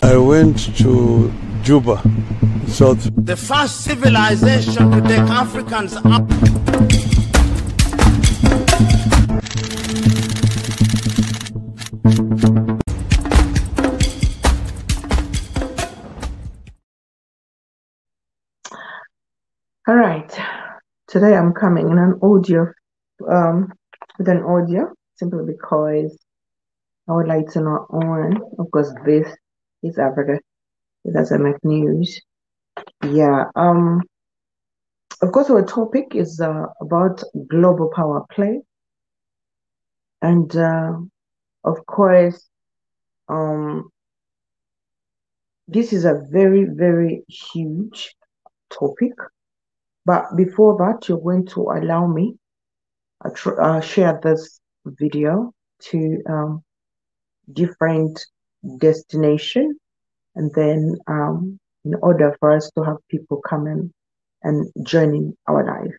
I went to Juba, South. The first civilization to take Africans up. All right, today I'm coming in an audio, with an audio, simply because I would like to know on, of course, this is Africa. It doesn't make news. Yeah. Of course, our topic is about global power play, and of course, this is a very, very huge topic. But before that, you're going to allow me share this video to different destination, and then in order for us to have people come in and join in our life.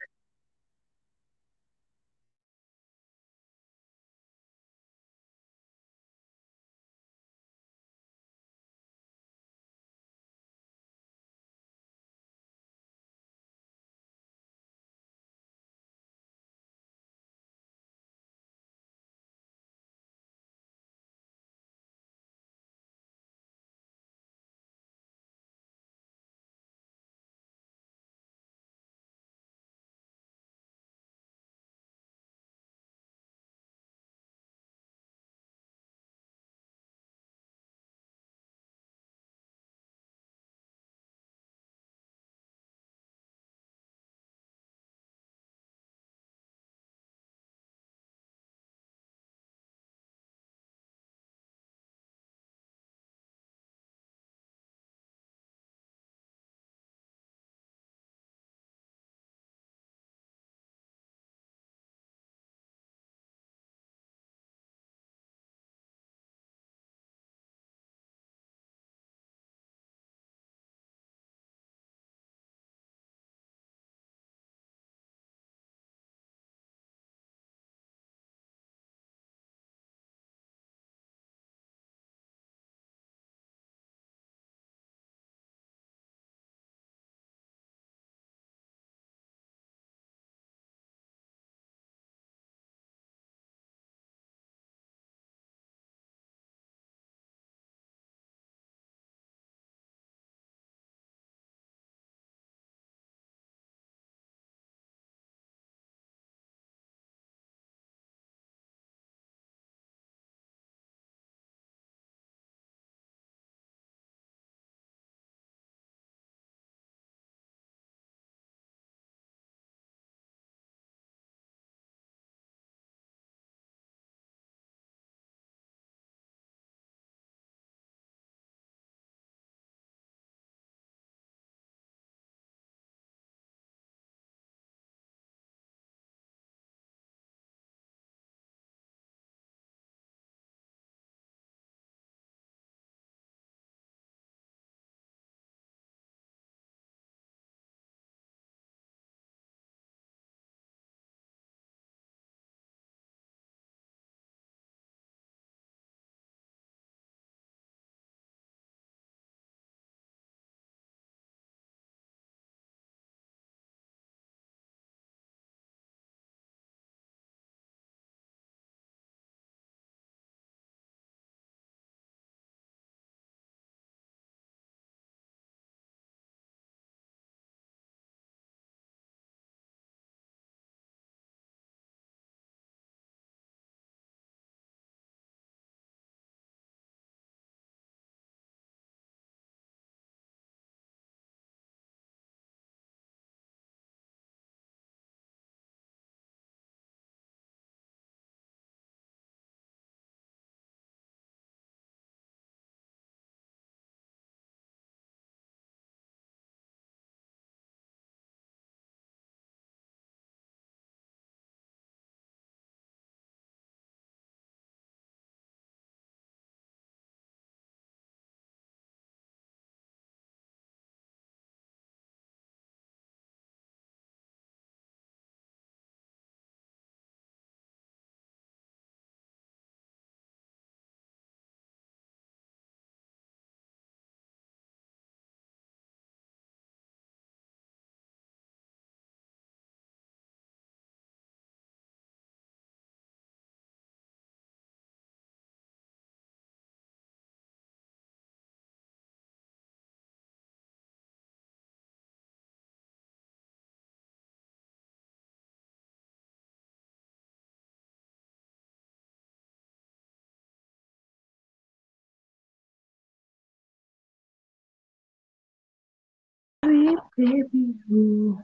baby. Ooh.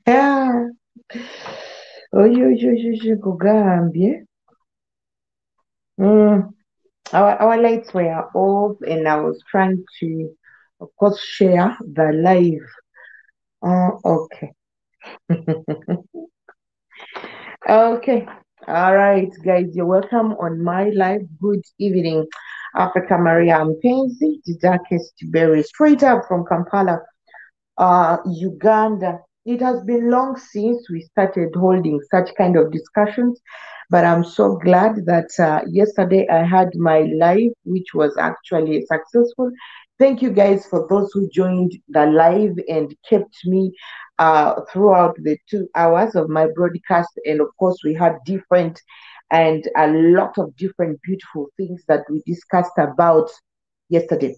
Yeah. Oh, you Gugambie. Our lights were off, and I was trying to, of course, share the live. Okay. Okay. All right, guys, you're welcome on my live. Good evening, Africa Maria Mpenzi, the darkest berry, straight up from Kampala, Uganda. It has been long since we started holding such kind of discussions, but I'm so glad that yesterday I had my live, which was actually successful. Thank you guys for those who joined the live and kept me throughout the 2 hours of my broadcast. And of course, we had different and a lot of different beautiful things that we discussed about yesterday.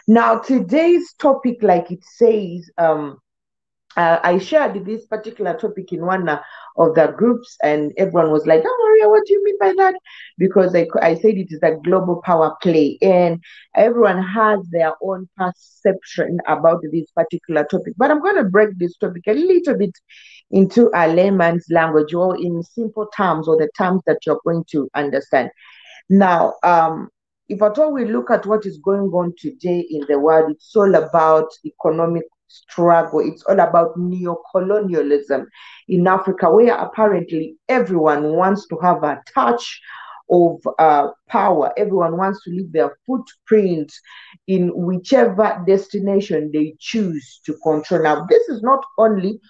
Now, today's topic, like it says, I shared this particular topic in one of the groups, and everyone was like, "Oh, Maria, what do you mean by that?" Because I said it is a global power play, and everyone has their own perception about this particular topic. But I'm going to break this topic a little bit into a layman's language, or in simple terms, or the terms that you're going to understand. Now, if at all we look at what is going on today in the world, it's all about economic struggle. It's all about neocolonialism in Africa, where apparently everyone wants to have a touch of power. Everyone wants to leave their footprint in whichever destination they choose to control. Now, this is not only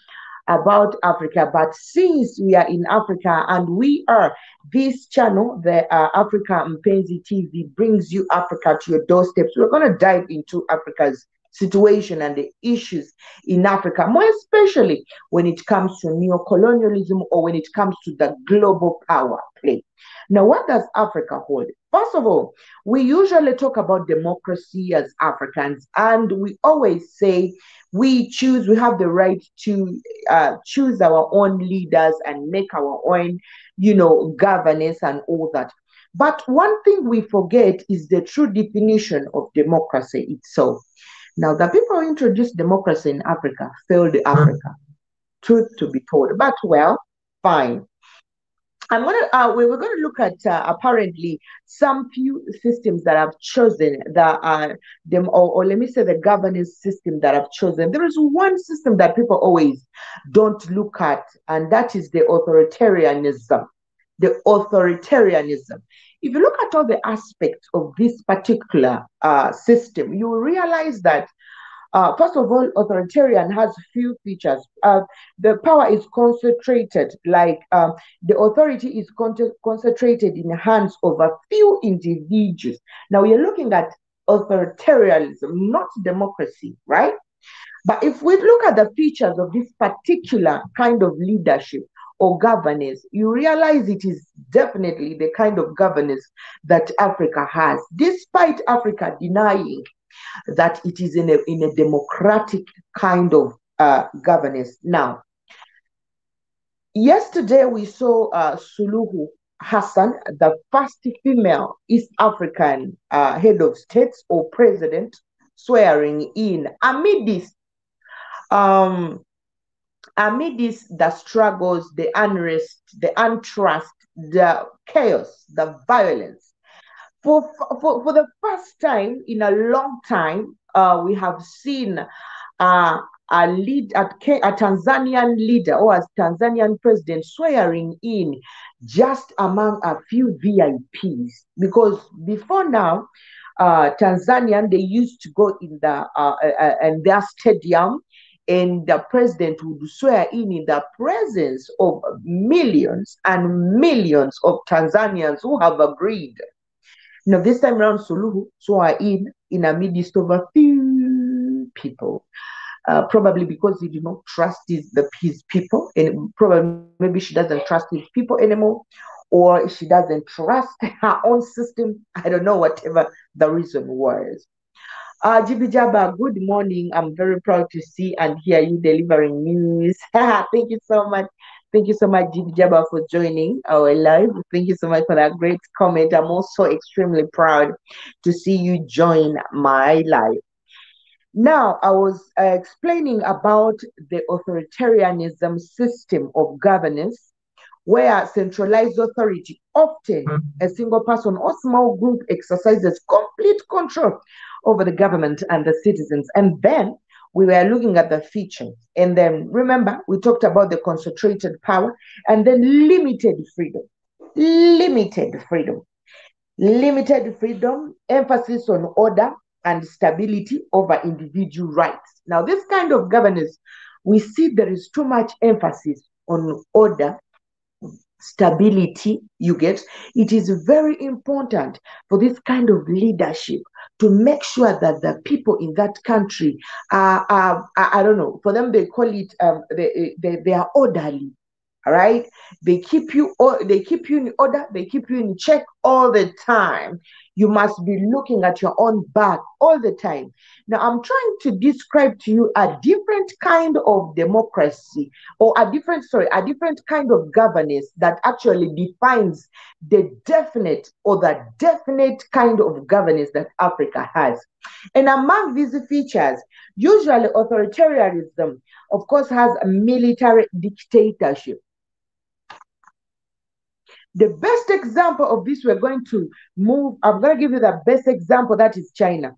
about Africa, but since we are in Africa and we are this channel, the Africa Mpenzi TV brings you Africa to your doorstep. So we're going to dive into Africa's situation and the issues in Africa, more especially when it comes to neocolonialism or when it comes to the global power play. Now, what does Africa hold? First of all, we usually talk about democracy as Africans, and we always say we have the right to choose our own leaders and make our own, governance and all that. But one thing we forget is the true definition of democracy itself. Now, the people who introduced democracy in Africa failed Africa, truth to be told. But well, fine. We were going to look at apparently some few systems that have chosen or let me say the governance system that have chosen. There is one system that people always don't look at, and that is the authoritarianism. The authoritarianism. If you look at all the aspects of this particular system, you will realize that first of all, authoritarian has few features. The power is concentrated, the authority is concentrated in the hands of a few individuals. Now, we are looking at authoritarianism, not democracy, right? But if we look at the features of this particular kind of leadership or governance, you realize it is definitely the kind of governance that Africa has, despite Africa denying that it is in a democratic kind of governance. Now, yesterday we saw Suluhu Hassan, the first female East African head of states or president, swearing in amidst the struggles, the unrest, the untrust, the chaos, the violence. For the first time in a long time, we have seen a Tanzanian leader or a Tanzanian president swearing in just among a few VIPs. Because before now, Tanzanian, they used to go in their stadium, and the president would swear in the presence of millions and millions of Tanzanians who have agreed. Now, this time around, Suluhu swore in a midst of a few people, probably because he did not trust his people, and probably maybe she doesn't trust his people anymore, or she doesn't trust her own system. I don't know, whatever the reason was. Jibi Jaba, good morning. I'm very proud to see and hear you delivering news. Thank you so much. Thank you so much, Jibi Jaba, for joining our live. Thank you so much for that great comment. I'm also extremely proud to see you join my live. Now, I was explaining about the authoritarianism system of governance, where centralized authority, often a single person or small group, exercises complete control over the government and the citizens. And then we were looking at the features. And then remember, we talked about the concentrated power and then limited freedom. Limited freedom. Limited freedom, emphasis on order and stability over individual rights. Now, this kind of governance, we see there is too much emphasis on order, stability. You get it is very important for this kind of leadership to make sure that the people in that country are I don't know, for them they call it they are orderly. All right, they keep you in order, they keep you in check all the time. You must be looking at your own back all the time. Now I'm trying to describe to you a different kind of democracy, or a different kind of governance that actually defines the definite kind of governance that Africa has. And among these features, usually authoritarianism, of course, has a military dictatorship. The best example of this, I'm going to give you the best example, that is China.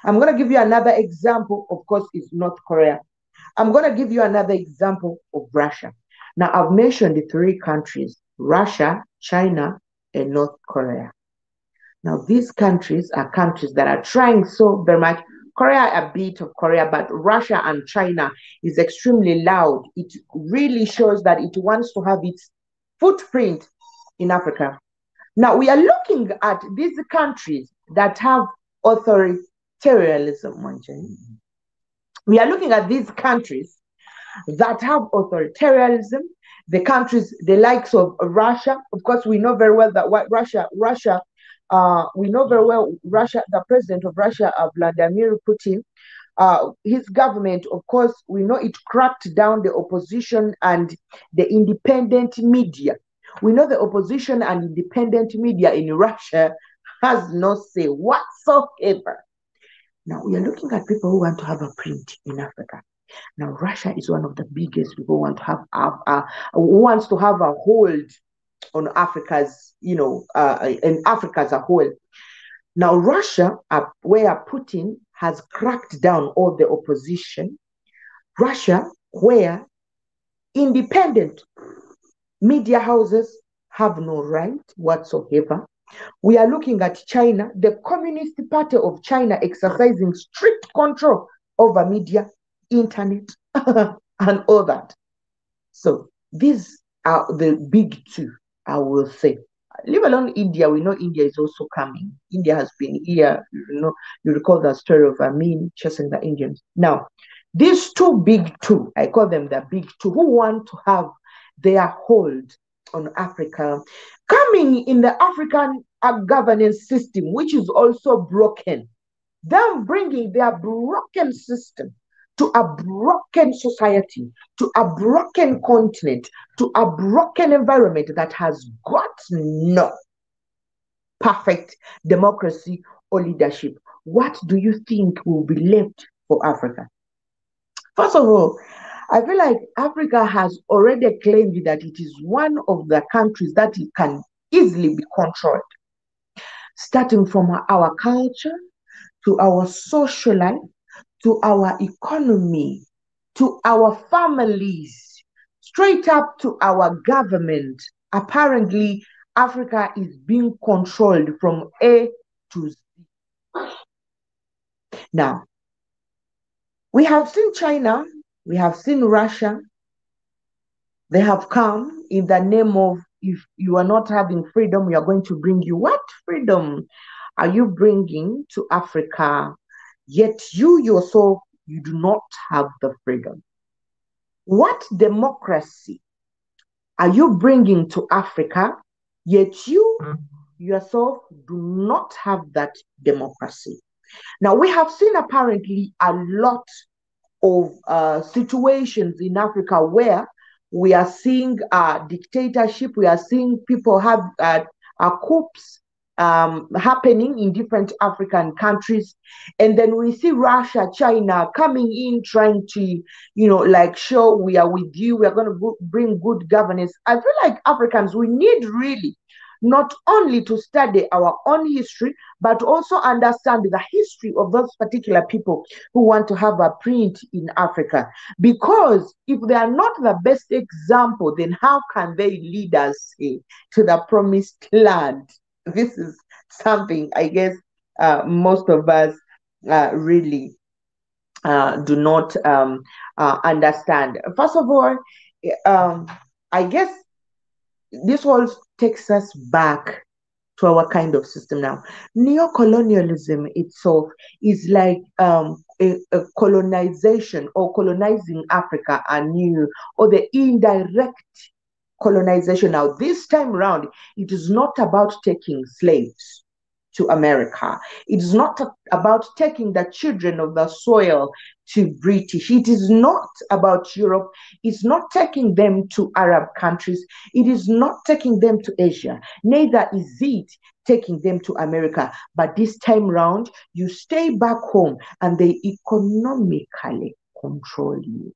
I'm going to give you another example, of course, is North Korea. I'm going to give you another example of Russia. Now, I've mentioned the three countries: Russia, China, and North Korea. Now, these countries are countries that are trying so very much. Korea, a bit of Korea, but Russia and China is extremely loud. It really shows that it wants to have its footprint in Africa. Now, we are looking at these countries that have authoritarianism. We are looking at these countries that have authoritarianism, the countries, the likes of Russia. Of course, we know very well that Russia, the president of Russia, Vladimir Putin, his government, of course, we know it cracked down the opposition and the independent media. We know the opposition and independent media in Russia has no say whatsoever. Now, we are looking at people who want to have a print in Africa. Now, Russia is one of the biggest people who want to who wants to have a hold on Africa's, in Africa as a whole. Now, Russia, where Putin has cracked down all the opposition, Russia, where independent media houses have no right whatsoever. We are looking at China, the Communist Party of China exercising strict control over media, internet, and all that. So these are the big two, I will say. Leave alone India. We know India is also coming. India has been here. You recall the story of Amin chasing the Indians. Now, these big two, I call them the big two, who want to have their hold on Africa, coming in the African governance system, which is also broken. Them bringing their broken system to a broken society, to a broken continent, to a broken environment that has got no perfect democracy or leadership. What do you think will be left for Africa? First of all, I feel like Africa has already claimed that it is one of the countries that it can easily be controlled, starting from our culture, to our social life, to our economy, to our families, straight up to our government. Apparently, Africa is being controlled from A to Z. Now, we have seen China, we have seen Russia. They have come in the name of, if you are not having freedom, we are going to bring you. What freedom are you bringing to Africa? Yet you yourself, you do not have the freedom. What democracy are you bringing to Africa? Yet you yourself do not have that democracy. Now, we have seen apparently a lot of situations in Africa where we are seeing dictatorship, we are seeing people have coups, happening in different African countries. And then we see Russia, China coming in, trying to, like, show we are with you, we are going to bring good governance. I feel like Africans, we need really not only to study our own history, but also understand the history of those particular people who want to have a print in Africa. Because if they are not the best example, then how can they lead us to the promised land? This is something I guess most of us really do not understand. First of all, I guess this all takes us back to our kind of system now. Neocolonialism itself is like a colonization or colonizing Africa anew, or the indirect colonization. Now, this time around, it is not about taking slaves to America. It is not about taking the children of the soil to British. It is not about Europe. It's not taking them to Arab countries. It is not taking them to Asia. Neither is it taking them to America. But this time round, you stay back home and they economically control you.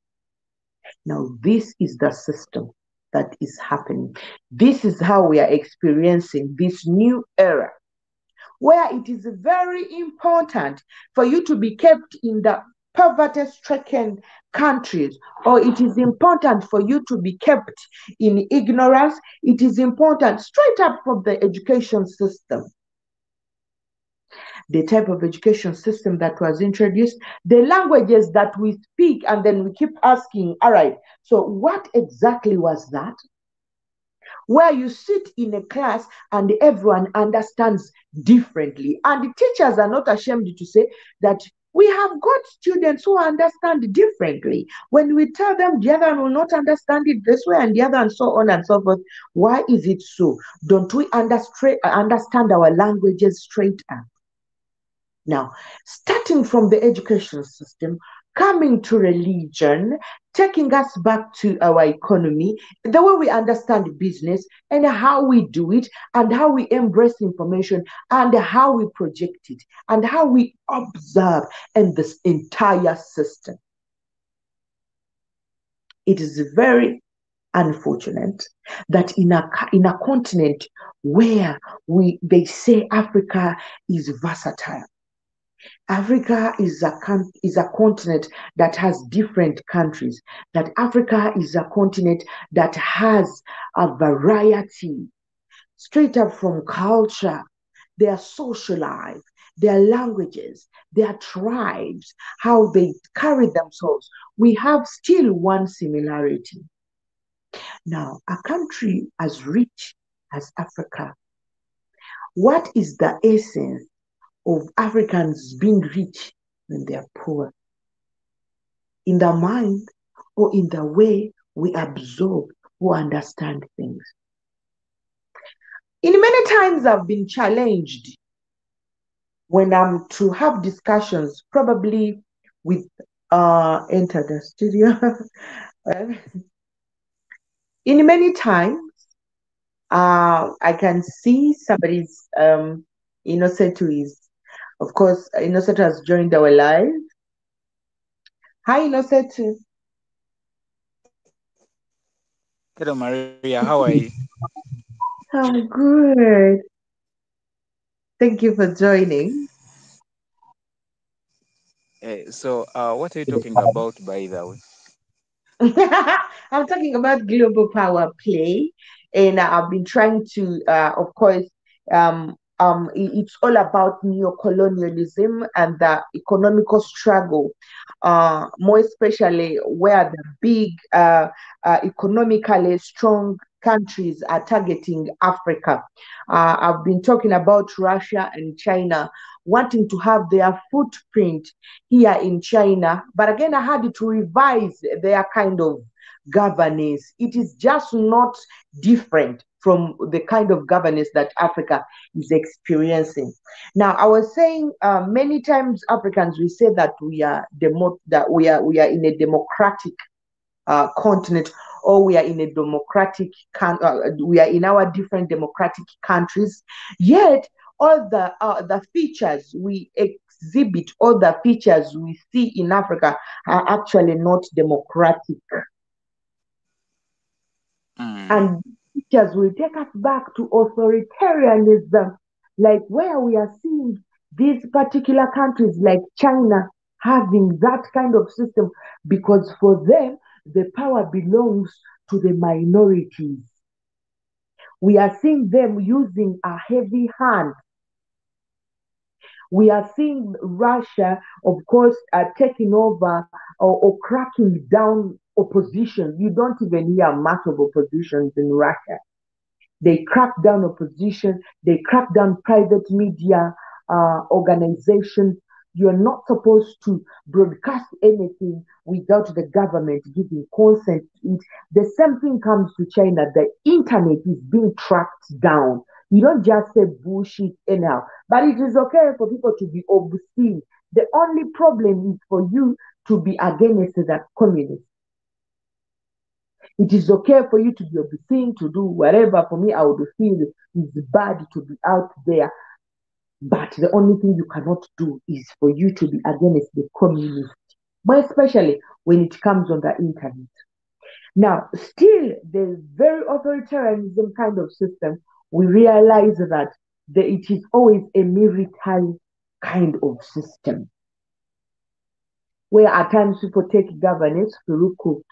Now, this is the system that is happening. This is how we are experiencing this new era, where it is very important for you to be kept in the poverty-stricken countries, or it is important for you to be kept in ignorance. It is important straight up from the education system. The type of education system that was introduced, the languages that we speak, and then we keep asking, all right, so what exactly was that? Where you sit in a class and everyone understands differently. And the teachers are not ashamed to say that we have got students who understand differently. When we tell them the other will not understand it this way and the other and so on and so forth, why is it so? Don't we understand our languages straight up? Now, starting from the education system, coming to religion, taking us back to our economy, the way we understand business and how we do it, and how we embrace information, and how we project it, and how we observe in this entire system. It is very unfortunate that in a continent where they say Africa is versatile, Africa is a continent that has different countries, that Africa is a continent that has a variety, straight up from culture, their social life, their languages, their tribes, how they carry themselves. We have still one similarity. Now, a country as rich as Africa, what is the essence of Africans being rich when they are poor? In the mind or in the way we absorb or understand things? In many times I've been challenged when I'm to have discussions, probably with enter the studio. In many times, I can see somebody's Innocent, who is, of course, Innocent has joined our live. Hi, Innocent. Hello, Maria. How are you? I'm good. Thank you for joining. What are you talking about, by the way? I'm talking about global power play, and I've been trying to, of course, it's all about neocolonialism and the economical struggle, more especially where the big, economically strong countries are targeting Africa. I've been talking about Russia and China wanting to have their footprint here in China. But again, I had to revise their kind of governance. It is just not different from the kind of governance that Africa is experiencing. Now, I was saying many times Africans, we say that we are in a democratic continent, or we are in a we are in our different democratic countries. Yet all the features we exhibit, all the features we see in Africa are actually not democratic. And features will take us back to authoritarianism, like where we are seeing these particular countries like China having that kind of system, because for them, the power belongs to the minorities. We are seeing them using a heavy hand. We are seeing Russia, of course, taking over or cracking down opposition. You don't even hear much of oppositions in Russia. They crack down opposition, they crack down private media organizations. You're not supposed to broadcast anything without the government giving consent to it. The same thing comes to China. The internet is being tracked down. You don't just say bullshit anyhow. But it is okay for people to be obscene. The only problem is for you to be against the communists. It is okay for you to be obscene, to do whatever. For me, I would feel it's bad to be out there. But the only thing you cannot do is for you to be against the communists, but especially when it comes on the internet. Now, still, the very authoritarianism kind of system, we realize that it is always a military kind of system, where at times people take governance through coups.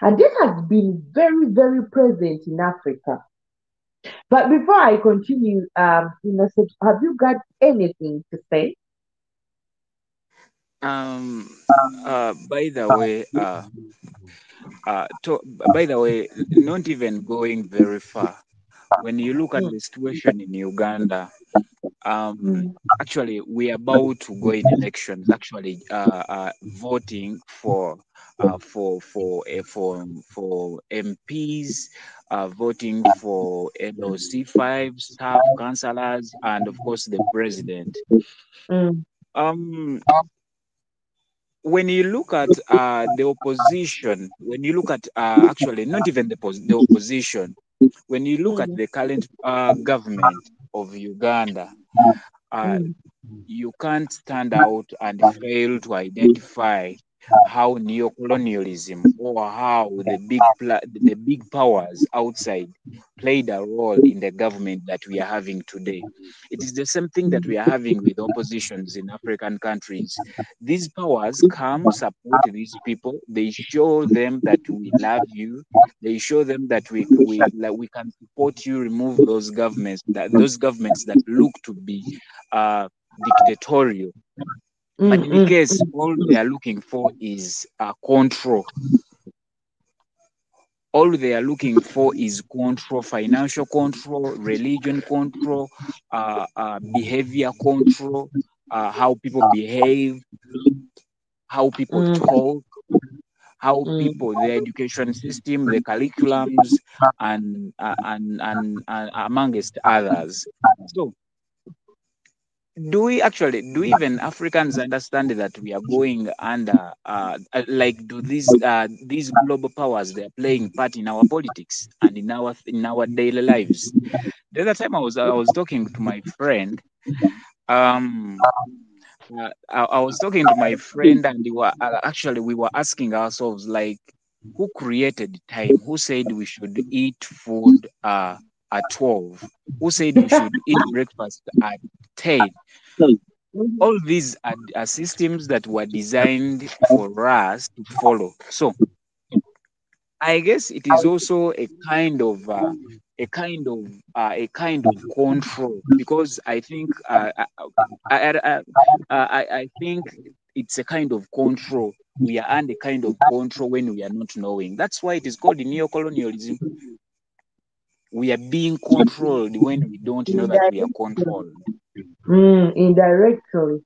And this has been very, very present in Africa. But before I continue, have you got anything to say? By the way, by the way, not even going very far. When you look at Mm, the situation in Uganda, mm, actually we are about to go in elections. Actually, voting for MPs, voting for LOC 5 staff, councillors, and of course the president. mm, Um, when you look at the opposition, when you look at actually not even the opposition, when you look at mm, the current government of Uganda, uh, mm, you can't stand out and fail to identify how neocolonialism or how the big powers outside played a role in the government that we are having today. It is the same thing that we are having with oppositions in African countries. These powers come support these people. They show them that we love you. They show them that we can support you. Remove those governments that look to be dictatorial. But mm, in the mm, case, all they are looking for is control. All they are looking for is control, financial control, religion control, behavior control, how people behave, how people mm, talk, how mm. people, the education system, the curriculums, and amongst others. So do even Africans understand that we are going under like do these global powers, they are playing part in our politics and in our daily lives? The other time I was talking to my friend. um I was talking to my friend, and we were asking ourselves, like, who created time? Who said we should eat food at 12? Who said we should eat breakfast at 10? Mhm. All these are systems that were designed for us to follow. So I guess it is also a kind of control, because I think I think it's a kind of control. We are under kind of control when we are not knowing. That's why it is called neocolonialism. We are being controlled when we don't know that we are Indirectly. controlled Indirectly.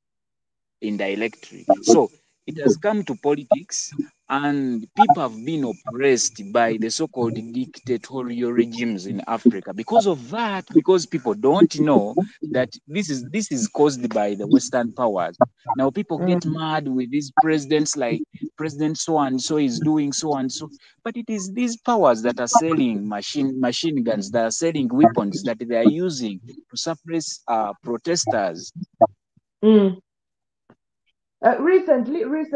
indirectly. So it has come to politics, and people have been oppressed by the so-called dictatorial regimes in Africa. Because of that, because people don't know that this is caused by the Western powers. Now people Mm, get mad with these presidents, like President so and so is doing so and so, but it is these powers that are selling machine guns, that are selling weapons that they are using to suppress protesters. mm.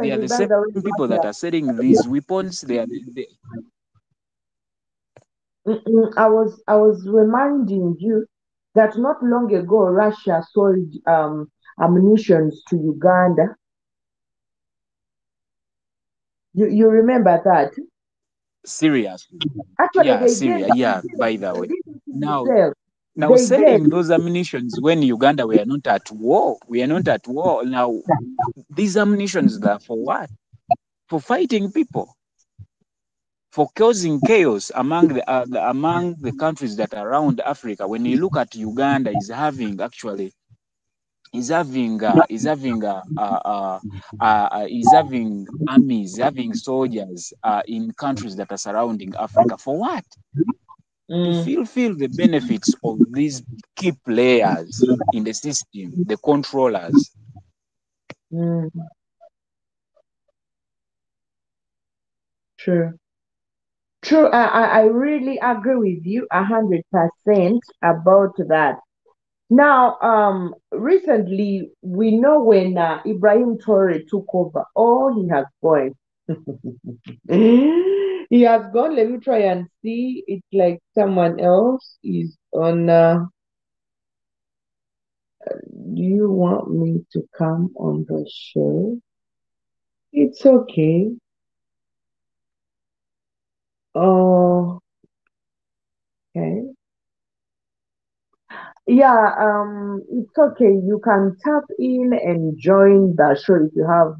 They are Recently, the by same the way, people that Russia. are selling these weapons. I was reminding you that not long ago Russia sold ammunition to Uganda. You remember that? Serious. Actually, Yeah, they did. Syria. They Yeah, did. by the They way. didn't even Now, sell. now They did. selling those ammunitions when Uganda were not at war. We are not at war. Now, these ammunitions are for what? For fighting people, for causing chaos among the countries that are around Africa. When you look at Uganda, is having armies, having soldiers in countries that are surrounding Africa. For what? To Mm, fulfill the benefits of these key players in the system, the controllers. mm, true. True. I really agree with you 100% about that. Now, recently we know when Ibrahim Traore took over, oh, he has gone. He has gone. Let me try and see. It's like someone else is on. Do you want me to come on the show? It's okay. Oh, okay. Yeah, it's okay. You can tap in and join the show if you have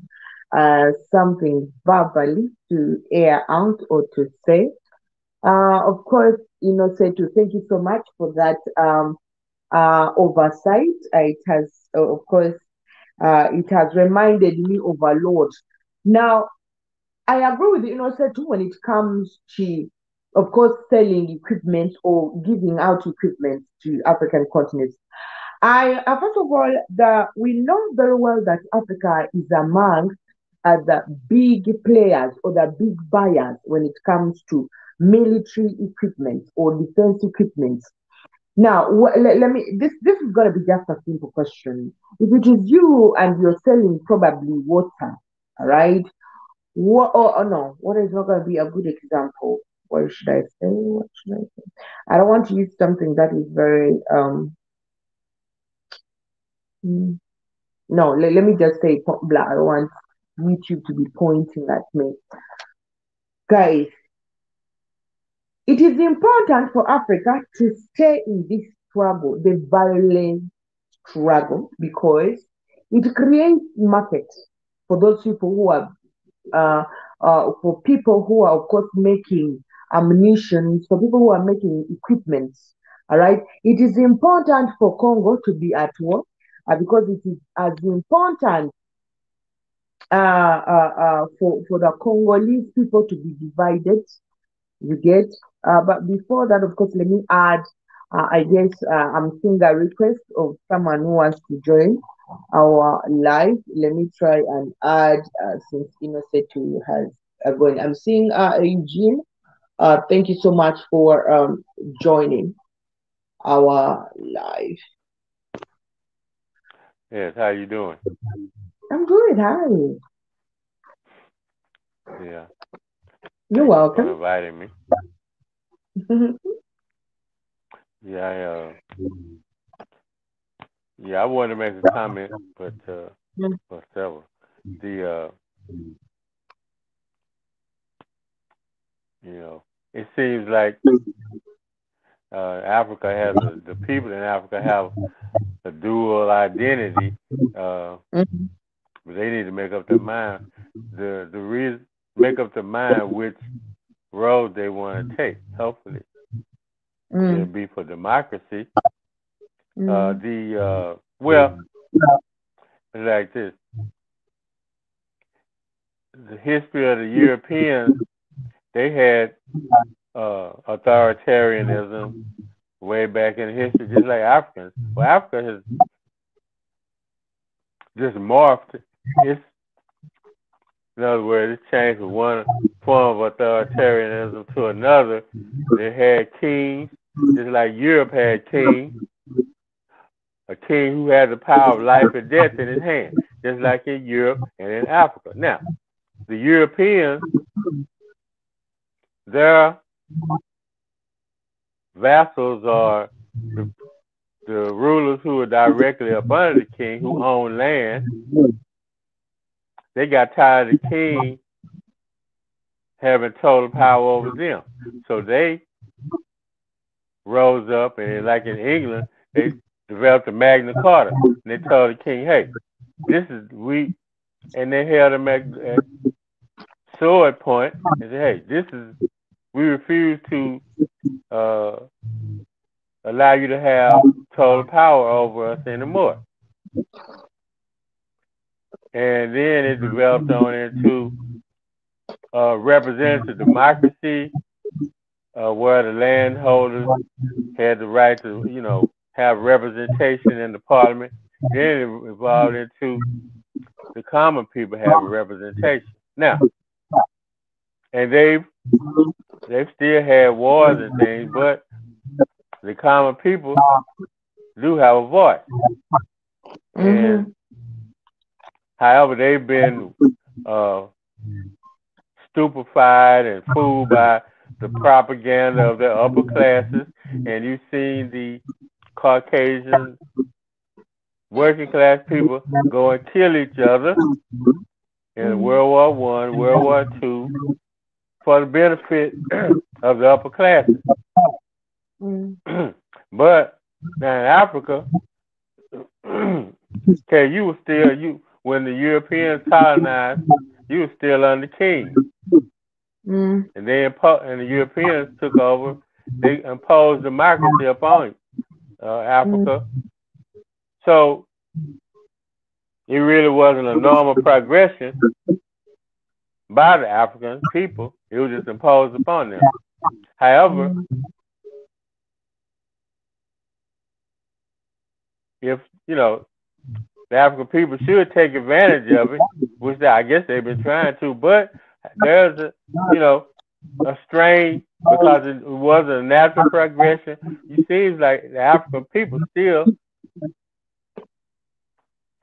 something verbally to air out or to say. Of course, say to thank you so much for that oversight. It has, of course, it has reminded me of a lot. Now, I agree with Innocent too when it comes to, of course, selling equipment or giving out equipment to African continents. First of all, we know very well that Africa is among the big players or the big buyers when it comes to military equipment or defense equipment. Now, let me. This is gonna be just a simple question. If it is you and you're selling probably water, all right? What? Oh no, what is not gonna be a good example? What should I say? What should I say? I don't want to use something that is very mm, no, let me just say point blank. I don't want YouTube to be pointing at me. Guys, it is important for Africa to stay in this struggle, the violent struggle, because it creates markets for those people who are, for people who are, of course, making ammunition, for people who are making equipment. All right. It is important for Congo to be at war because it is as important for the Congolese people to be divided. You get, but before that, of course, let me add. I guess I'm seeing a request of someone who wants to join our live. Let me try and add since Inosetu has going. I'm seeing Eugene. Thank you so much for joining our live. Yes, how you doing? I'm good. Hi. Yeah, You're thank you for welcome. inviting me. Yeah, I wanted to make a comment, but for several. The it seems like Africa has the people in Africa have a dual identity, but they need to make up their mind. The reason make up their mind which road they want to take. Hopefully, it'll be for democracy. Well, like this. the history of the Europeans, they had authoritarianism way back in history, just like Africans. Well, Africa has just morphed. In other words, it changed from one form of authoritarianism to another. They had kings, just like Europe had kings. A king who had the power of life and death in his hand, just like in Europe and in Africa. Now, the Europeans, their vassals are the rulers who are directly up under the king, who own land. They got tired of the king having total power over them. So they rose up, and like in England, they developed a Magna Carta. And they told the king, hey, this is we, and they held him at sword point and said, hey, we refuse to allow you to have total power over us anymore. And then it developed on into representative democracy, where the landholders had the right to, have representation in the parliament. Then it evolved into the common people having representation. Now, and they've still had wars and things, but the common people do have a voice. And however, they've been stupefied and fooled by the propaganda of the upper classes, and you've seen the Caucasian working class people go and kill each other in World War I, World War II, for the benefit of the upper classes. But now in Africa, you were still when the Europeans colonized, you were still under king. And the Europeans took over. They imposed democracy upon Africa. So it really wasn't a normal progression by the African people. It was just imposed upon them. However, if the African people should take advantage of it, which I guess they've been trying to, but there's a strain because it wasn't a natural progression. It seems like the African people still,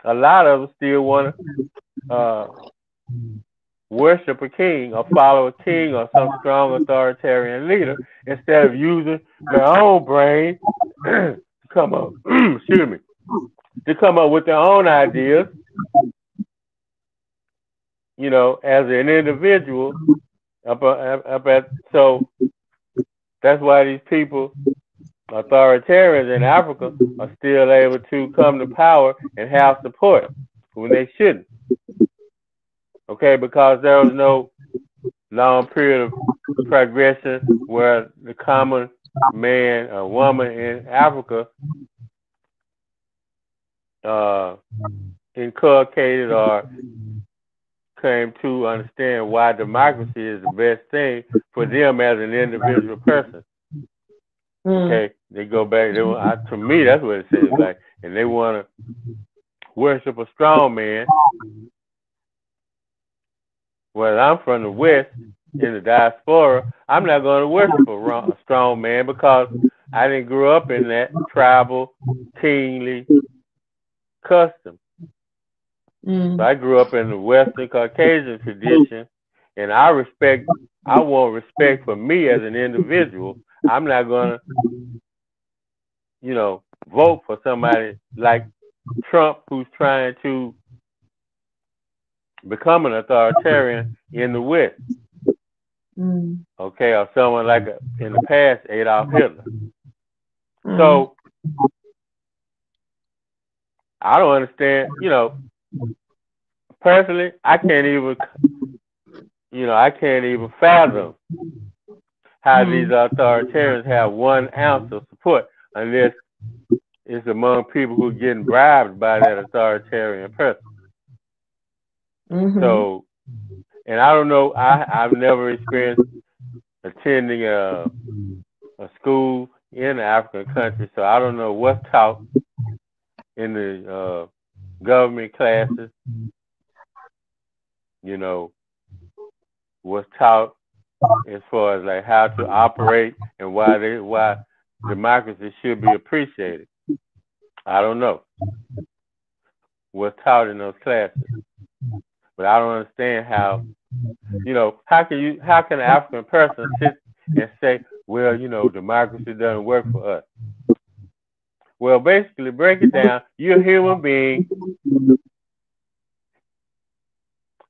a lot of them still want to worship a king or follow a king or some strong authoritarian leader instead of using their own brain to come up, to come up with their own ideas, as an individual. So that's why these people, authoritarians in Africa, are still able to come to power and have support when they shouldn't. Okay, because there was no long period of progression where the common man or woman in Africa inculcated or came to understand why democracy is the best thing for them as an individual person. Okay, they go back. To me, that's what it seems like, and they want to worship a strong man. Well, I'm from the West in the diaspora. I'm not going to worship a strong man because I didn't grow up in that tribal, kingly custom. So I grew up in the Western Caucasian tradition, and I want respect for me as an individual. I'm not going to, vote for somebody like Trump who's trying to become an authoritarian in the West. Okay, or someone like in the past, Adolf Hitler. So I don't understand, personally, I can't even fathom how these authoritarians have 1 ounce of support unless it's among people who are getting bribed by that authoritarian person. So, And I don't know, I've never experienced attending a school in an African country, so I don't know what's taught in the government classes, you know, what's taught as far as like how to operate and why democracy should be appreciated. I don't know what's taught in those classes, but I don't understand how, you know, how can an African person sit and say, well, you know, democracy doesn't work for us. Well, basically, break it down. You're a human being.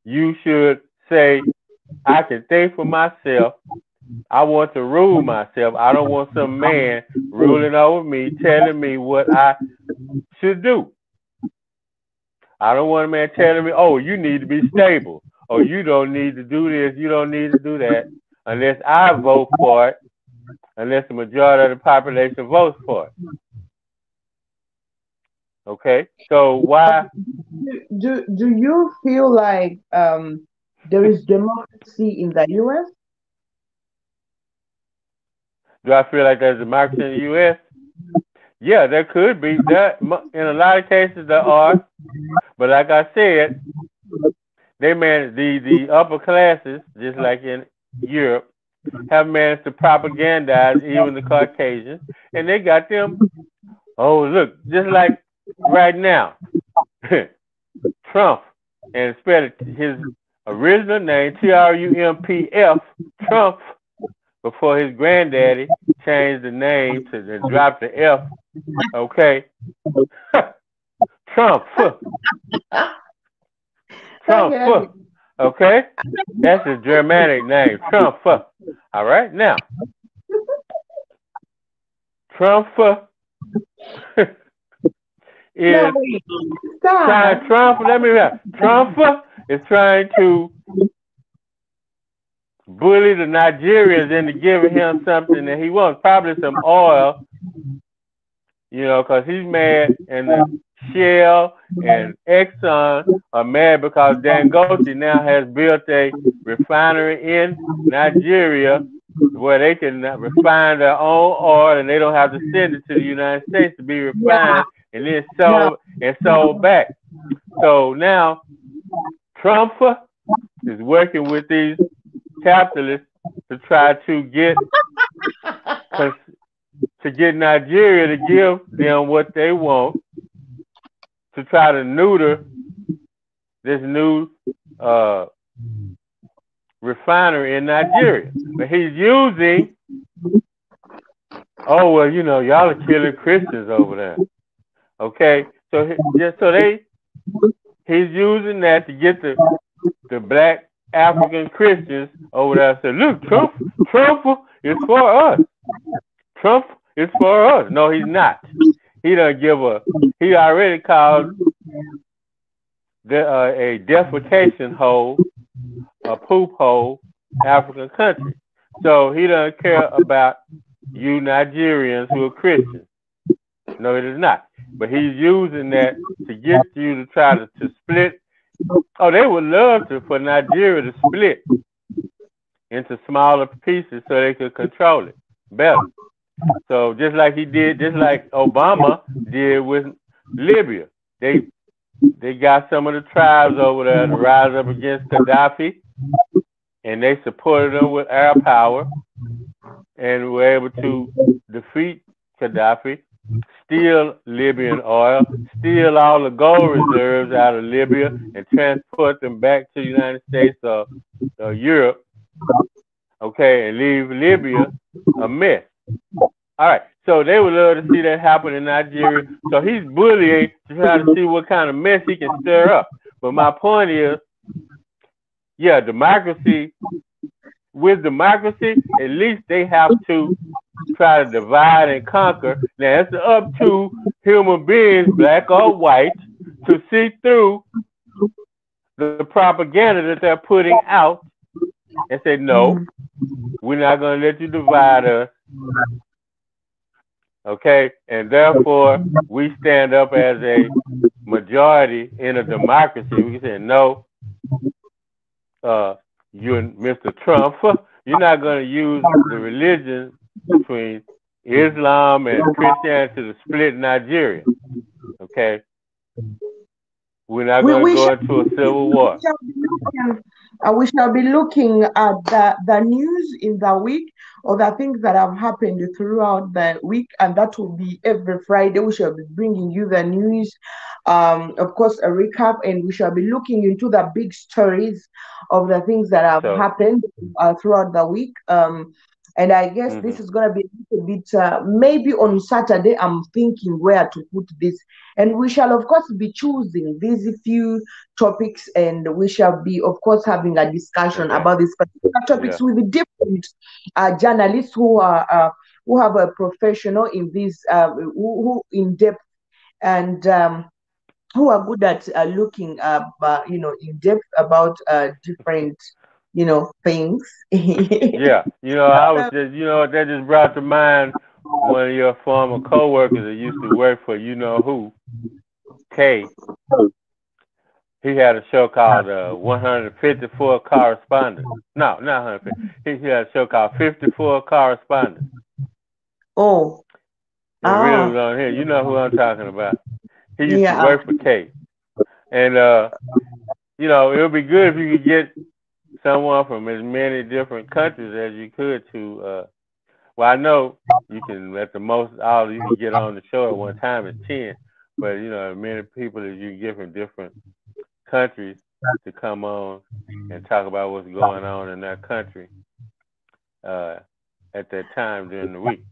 You should say, I can think for myself. I want to rule myself. I don't want some man ruling over me, telling me what I should do. I don't want a man telling me, oh, you need to be stable. Or you don't need to do this. You don't need to do that. Unless I vote for it. Unless the majority of the population votes for it. Okay? So why? Do you feel like there is democracy in the U.S.? Do I feel like there's democracy in the U.S.? Yeah, there could be. That in a lot of cases there are, but like I said, they manage the upper classes, just like in Europe, have managed to propagandize even the Caucasians, and they got them. Oh, look, just like right now, Trump, and spelled his original name Trumpf, Trump, before his granddaddy changed the name to drop the F. Okay. Trump. Trump. Okay. That's a Germanic name. Trump. All right. Now, Trump is trying. Trump is trying to bully the Nigerians into giving him something that he wants, probably some oil, you know, because he's mad, and the Shell and Exxon are mad because Dangote now has built a refinery in Nigeria where they can refine their own oil, and they don't have to send it to the United States to be refined and then sold back. So now Trump is working with these capitalists to try to get Nigeria to give them what they want, to try to neuter this new refinery in Nigeria. But he's using, oh well, you know, y'all are killing Christians over there. Okay, so he's using that to get the black African Christians over there. Say, look, Trump is for us. Trump is for us. No, he's not. He doesn't give a. He already called a defecation hole, a poop hole, African country. So he doesn't care about you Nigerians who are Christians. No, it is not. But he's using that to get you to try to split. Oh, they would love for Nigeria to split into smaller pieces so they could control it better. So just like Obama did with Libya, they got some of the tribes over there to rise up against Gaddafi, and they supported them with air power, and were able to defeat Gaddafi, steal Libyan oil, steal all the gold reserves out of Libya, and transport them back to the United States or Europe, okay, and leave Libya a mess. All right, so they would love to see that happen in Nigeria. So he's bullying to try to see what kind of mess he can stir up. But my point is, yeah, with democracy, at least they have to try to divide and conquer. Now, it's up to human beings, black or white, to see through the propaganda that they're putting out and say, no, we're not going to let you divide us. Okay, and therefore we stand up as a majority in a democracy. We can say no. you and Mr. Trump, you're not going to use the religion between Islam and Christianity to split Nigeria. Okay? We're not going to go into a civil war. We shall be looking at the news in the week, or the things that have happened throughout the week, and that will be every Friday. We shall be bringing you the news, of course, a recap, and we shall be looking into the big stories of the things that have happened throughout the week. And I guess this is going to be a little bit, maybe on Saturday, I'm thinking where to put this. And we shall, of course, be choosing these few topics, and we shall be, of course, having a discussion about these particular topics with different journalists who have a professional in this, who in depth, and who are good at looking, in depth about different, things. Yeah, I was just, that just brought to mind one of your former co-workers that used to work for who, K. He had a show called 154 Correspondents. No, not 150. He had a show called 54 Correspondents. Oh. It really was on here. You know who I'm talking about. He used to work for K. And, it would be good if you could get someone from as many different countries as you could to, well, I know you can, at the most, all you can get on the show at one time is 10, but, as many people as you can get from different countries to come on and talk about what's going on in that country at that time during the week.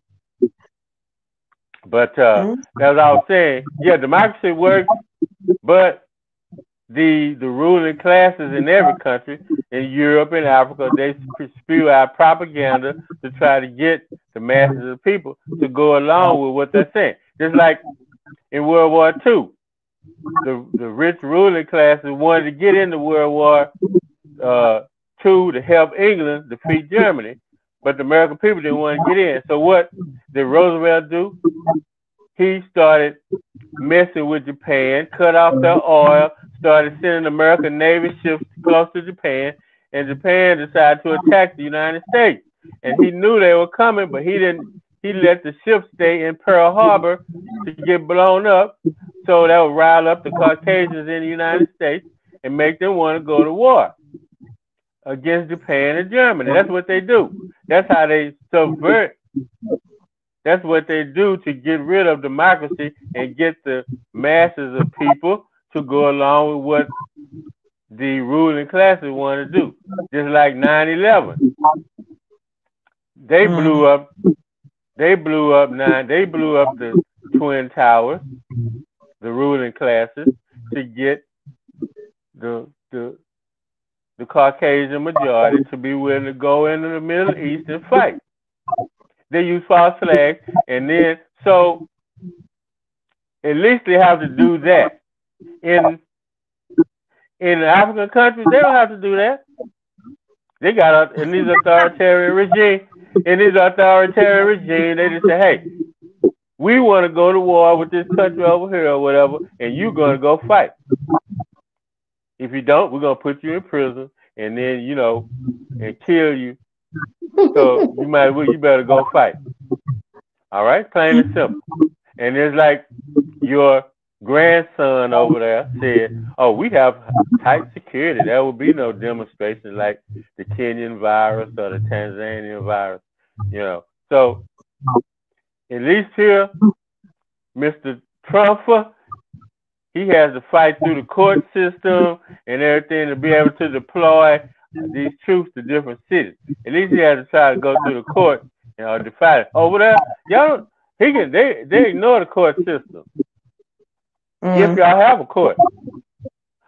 But as I was saying, democracy works, but the ruling classes in every country, in Europe and Africa, they spew out propaganda to try to get the masses of people to go along with what they're saying. Just like in World War II, the rich ruling classes wanted to get into World War II to help England defeat Germany, but the American people didn't want to get in. So what did Roosevelt do? He started messing with Japan, cut off their oil, started sending American Navy ships close to Japan, and Japan decided to attack the United States. And he knew they were coming, but he let the ships stay in Pearl Harbor to get blown up, so that would rile up the Caucasians in the United States and make them want to go to war against Japan and Germany. That's what they do. That's how they subvert. That's what they do to get rid of democracy and get the masses of people to go along with what the ruling classes want to do. Just like 9/11. They blew up the Twin Towers, the ruling classes, to get the Caucasian majority to be willing to go into the Middle East and fight. They use false flags, and then so at least they have to do that. In the African countries, they don't have to do that. They got in these authoritarian regimes. In these authoritarian regimes, they just say, "Hey, we want to go to war with this country over here or whatever, and you're going to go fight. If you don't, we're going to put you in prison, and then and kill you. So you better go fight." All right, plain and simple. And it's like your grandson over there said, "Oh, we have tight security. There will be no demonstration like the Kenyan virus or the Tanzanian virus." So at least here, Mr. Trump, he has to fight through the court system and everything to be able to deploy these troops to different cities. At least he has to try to go through the court and defy it. Over there, they ignore the court system. If y'all have a court.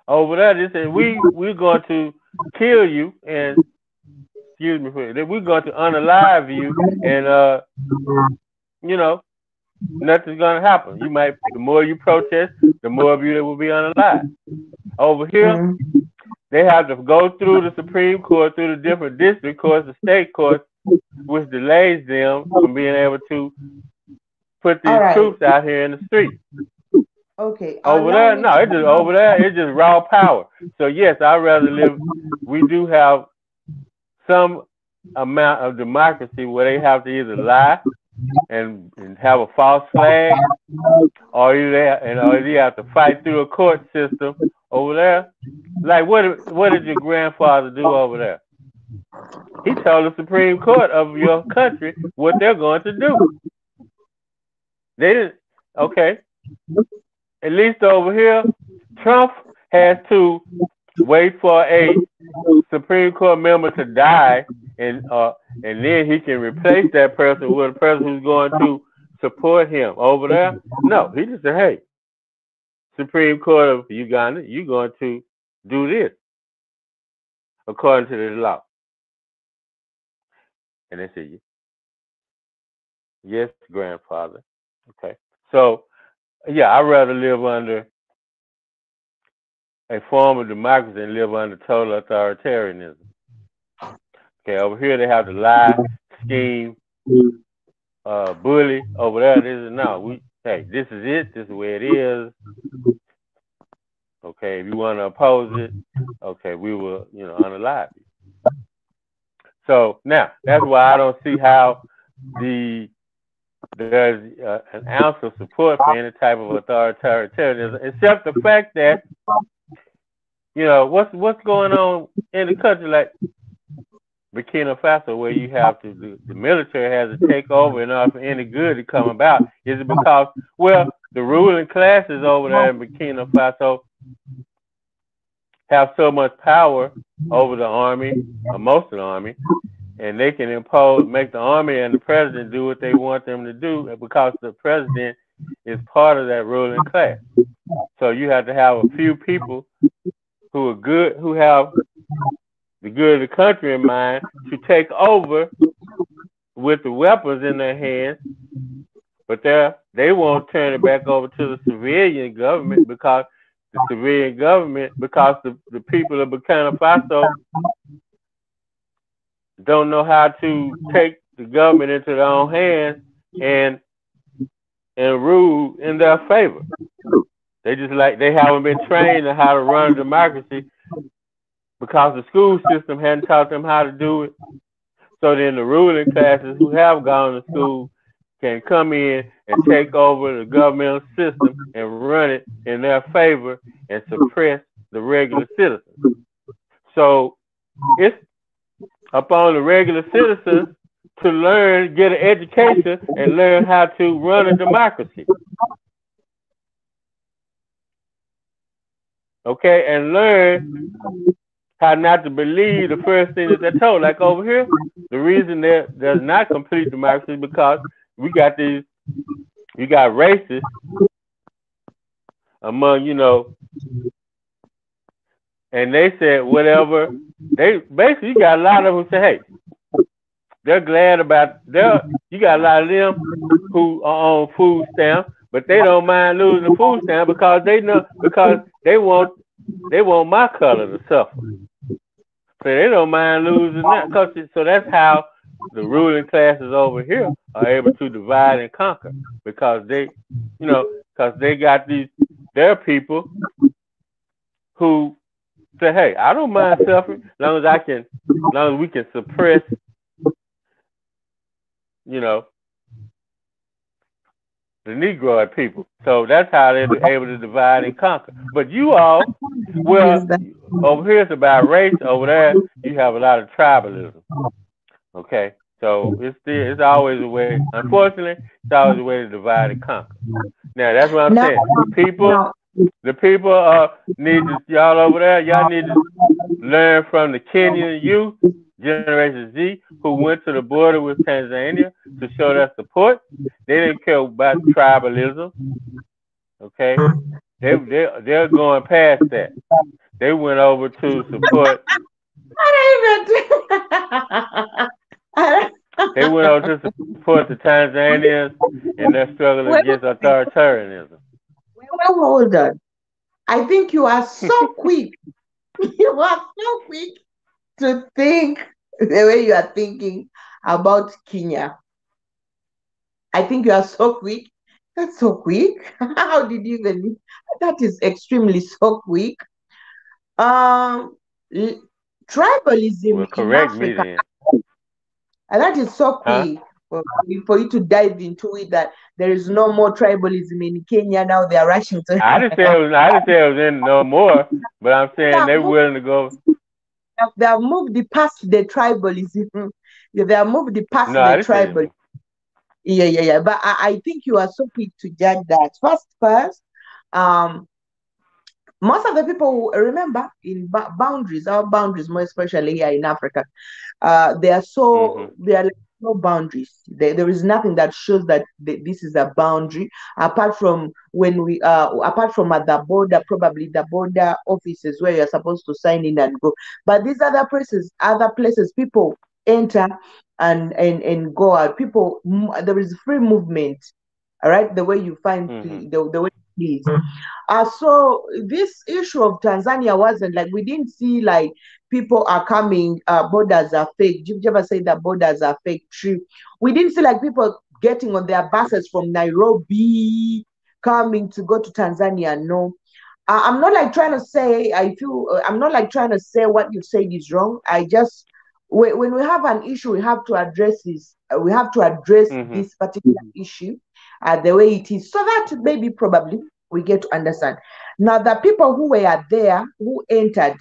Over there, they say we're going to kill you and we're going to unalive you, and nothing's going to happen. The more you protest, the more of you that will be unalive. Over here, they have to go through the Supreme Court, through the different district courts, the state courts, which delays them from being able to put these troops out here in the street. Okay. Over there, it's just raw power. So yes, I'd rather live. We do have some amount of democracy where they have to either lie and have a false flag, or you have to fight through a court system over there. Like what did your grandfather do over there? He told the Supreme Court of your country what they're going to do. They didn't. Okay. At least over here, Trump has to wait for a Supreme Court member to die, and then he can replace that person with a person who's going to support him. Over there, no, he just said, "Hey, Supreme Court of Uganda, you're going to do this according to this law." And they said, "Yes, grandfather." Okay, so yeah, I'd rather live under a form of democracy and live under total authoritarianism. Okay, over here they have to lie, scheme, bully. Over there, this is no. This is it. This is where it is. Okay, if you want to oppose it, okay, we will, unalive you. So now that's why I don't see how there's an ounce of support for any type of authoritarianism, except the fact that what's going on in the country like Burkina Faso, where you have to the military has to take over in order for any good to come about. Is it because the ruling classes over there in Burkina Faso have so much power over the army, or most of the army, and they can make the army and the president do what they want them to do because the president is part of that ruling class. So you have to have a few people who are good, who have the good of the country in mind, to take over with the weapons in their hands, but they won't turn it back over to the civilian government because the people of Burkina Faso don't know how to take the government into their own hands and rule in their favor. They haven't been trained on how to run a democracy because the school system hadn't taught them how to do it. So then the ruling classes who have gone to school can come in and take over the governmental system and run it in their favor and suppress the regular citizens. So it's upon the regular citizens to get an education and learn how to run a democracy. Okay, and learn how not to believe the first thing that they're told. Like over here, the reason there's not complete democracy is because you got racists among, and they said whatever. They basically, you got a lot of them who say, hey, they're glad about you got a lot of them who are on food stamps, but they don't mind losing the food stamp because they want my color to suffer. So they don't mind losing that. So that's how the ruling classes over here are able to divide and conquer, because they got their people who say, hey, I don't mind suffering as long as we can suppress, the Negroid people. So that's how they're able to divide and conquer. But you all, over here it's about race. Over there you have a lot of tribalism. Okay, so it's always a way. Unfortunately, it's always a way to divide and conquer. Now that's what I'm saying. The people y'all over there. Y'all need to learn from the Kenyan youth, Generation Z, who went to the border with Tanzania to show their support. They didn't care about tribalism. Okay, they're going past that. They went over to support. They went over to support the Tanzanians in their struggle against authoritarianism. Well, hold on. I think you are so quick. You are so quick to think the way you are thinking about Kenya. I think you are so quick. That's so quick. How did you even? That is extremely so quick. tribalism Well, in correct me Africa, then. and that is so Huh? quick for you to dive into it, that there is no more tribalism in Kenya now. They are rushing to. I didn't say it was in no more, but I'm They saying have they're moved, willing to go. they have moved the past the tribalism. Yeah, they have moved the past No, the I didn't say tribal. that. Yeah. But I think you are so quick to judge that. First, um, most of the people who remember in boundaries, our boundaries, more especially here in Africa, they are like no boundaries. There is nothing that shows that this is a boundary, apart from apart from at the border, probably the border offices where you're supposed to sign in and go. But these other places, people enter and go out. There is free movement. All right, the way you find the way it is. So this issue of Tanzania wasn't like, we didn't see like people are coming, borders are fake. Did you ever say that borders are fake? True. We didn't see like people getting on their buses from Nairobi coming to go to Tanzania. No. I'm not like trying to say, I'm not like trying to say what you said is wrong. When we have an issue, we have to address this. We have to address this particular issue the way it is, so that maybe probably we get to understand. Now, the people who were there, who entered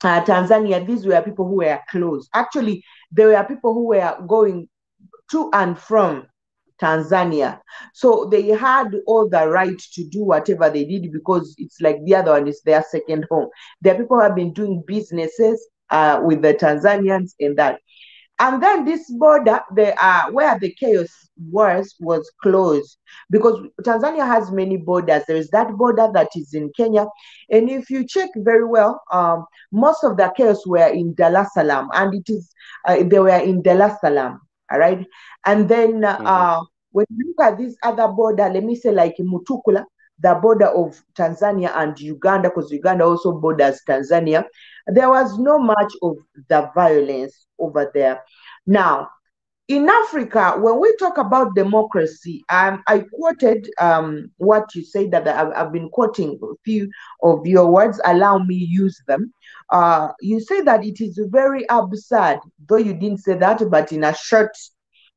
Tanzania, these were people who were close. Actually, there were people who were going to and from Tanzania. So they had all the right to do whatever they did, because it's like the other one is their second home. There are people who have been doing businesses with the Tanzanians in that. And then this border, where the chaos was closed, because Tanzania has many borders. There is that border that is in Kenya, and if you check very well, most of the chaos were in Dar es Salaam, and they were in Dar es Salaam. All right, and then when you look at this other border, let me say like Mutukula, the border of Tanzania and Uganda, because Uganda also borders Tanzania, there was no much of the violence over there. Now, in Africa, when we talk about democracy, I quoted what you said, that I've been quoting a few of your words. Allow me use them. You say that it is very absurd, though you didn't say that, but in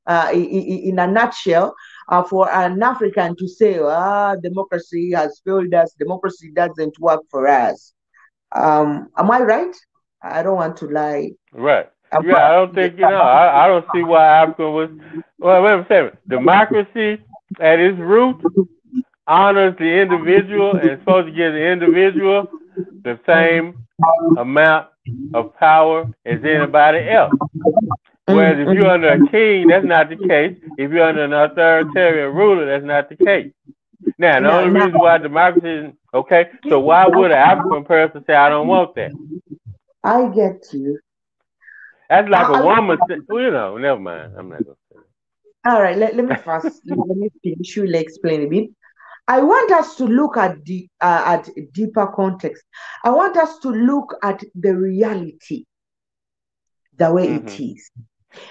in a nutshell, for an African to say, democracy has failed us, democracy doesn't work for us. Am I right? I don't want to lie. Right. Yeah, I don't think I don't see why Africa was. Well, wait a second. Democracy at its root honors the individual and is supposed to give the individual the same amount of power as anybody else. Whereas if you're under a king, that's not the case. If you're under an authoritarian ruler, that's not the case. Now, the only reason why democracy is okay, so why would an African person say, I don't want that? I get you. That's like a woman, never mind. I'm not going to say that. All right, let me first, let me finish, you'll explain a bit. I want us to look at deeper context. I want us to look at the reality, the way it is.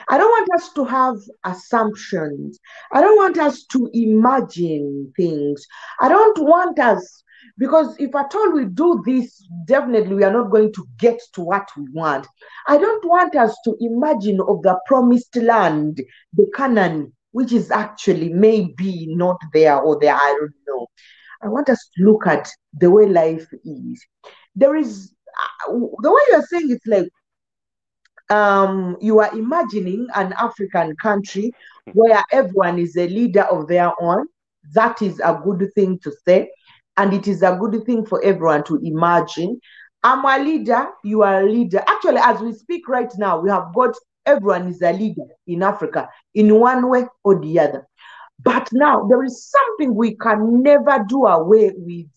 I don't want us to have assumptions. I don't want us to imagine things. I don't want us, because if at all we do this, definitely we are not going to get to what we want. I don't want us to imagine of the promised land, the Canaan, which is actually maybe not there or there, I don't know. I want us to look at the way life is. There is, the way you're saying it's like, you are imagining an African country where everyone is a leader of their own. That is a good thing to say, and it is a good thing for everyone to imagine. I'm a leader, you are a leader. Actually, as we speak right now, we have got everyone is a leader in Africa in one way or the other. But now there is something we can never do away with,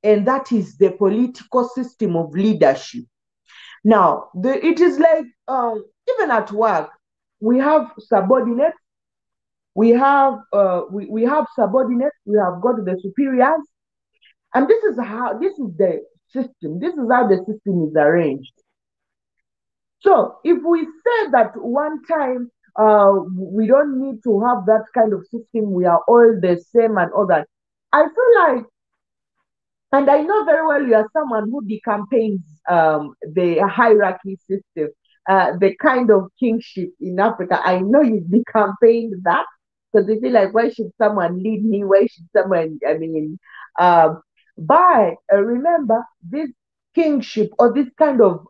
and that is the political system of leadership. Now, it is like, even at work, we have subordinates, we have subordinates, we have got the superiors, and this is the system. This is how the system is arranged. So, if we say that one time, we don't need to have that kind of system, we are all the same and all that, I feel like And I know very well you are someone who decampaigns the hierarchy system, the kind of kingship in Africa. I know you decampaigned that because you feel like, why should someone lead me? Why should someone, I mean, um, but remember, this kingship or this kind of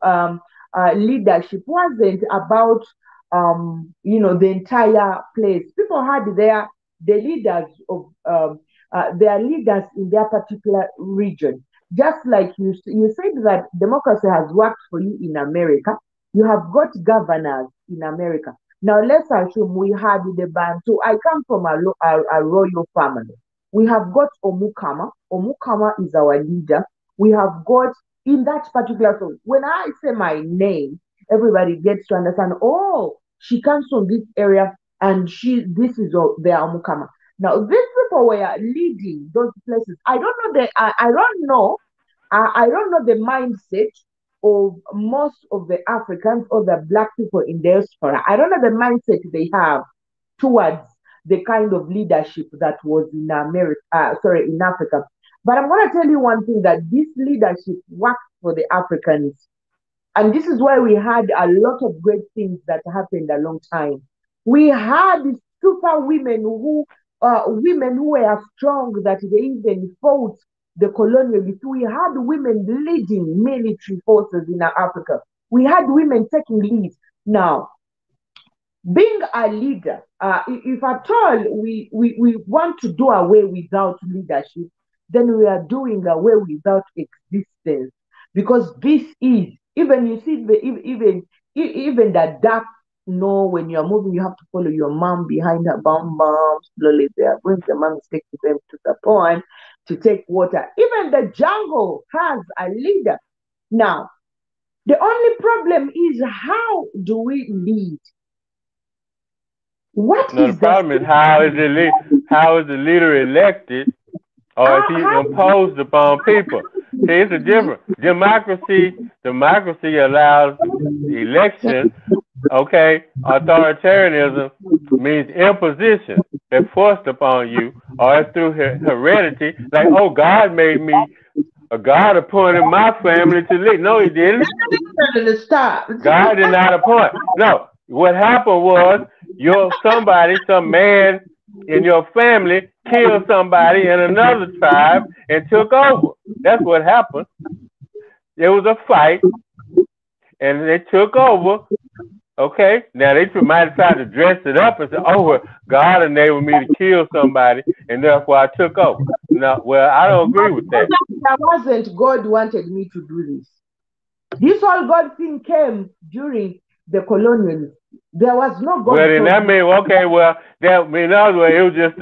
leadership wasn't about, the entire place. People had the leaders of they are leaders in their particular region. Just like you said that democracy has worked for you in America, you have got governors in America. Now let's assume we had the Bantu. I come from a royal family. We have got Omukama. Omukama is our leader. We have got in that particular. So when I say my name, everybody gets to understand. Oh, she comes from this area, and this is their Omukama. Now, these people were leading those places. I don't know I don't know the mindset of most of the Africans or the black people in diaspora. I don't know the mindset they have towards the kind of leadership that was in America, in Africa. But I'm going to tell you one thing, that this leadership worked for the Africans. And this is why we had a lot of great things that happened a long time. We had super women who were strong, that they even fought the colonialists. We had women leading military forces in Africa. We had women taking lead. Now, being a leader, if at all we want to do away without leadership, then we are doing away without existence. Because this is, even you see, even the dark, when you're moving, you have to follow your mom behind her, bum bum, slowly they are going, the mom is taking them to the pond to take water. Even the jungle has a leader. Now, the only problem is, how do we lead? The problem is, how is the leader elected, or is he imposed upon people? See, it's a different democracy allows election. Okay, authoritarianism means imposition. They're forced upon you, or it's through heredity. Like, oh, God made me, God appointed my family to lead. No, he didn't. God did not appoint. No, what happened was, some man in your family killed somebody in another tribe and took over. That's what happened. There was a fight, and they took over. Okay, now they might have tried to dress it up and say, "Oh, well, God enabled me to kill somebody, and therefore I took over." No, well, I don't agree with that. That wasn't God wanted me to do this. This whole God thing came during the colonial. There was no God. Well, then that means, okay, well, that in other words, it was just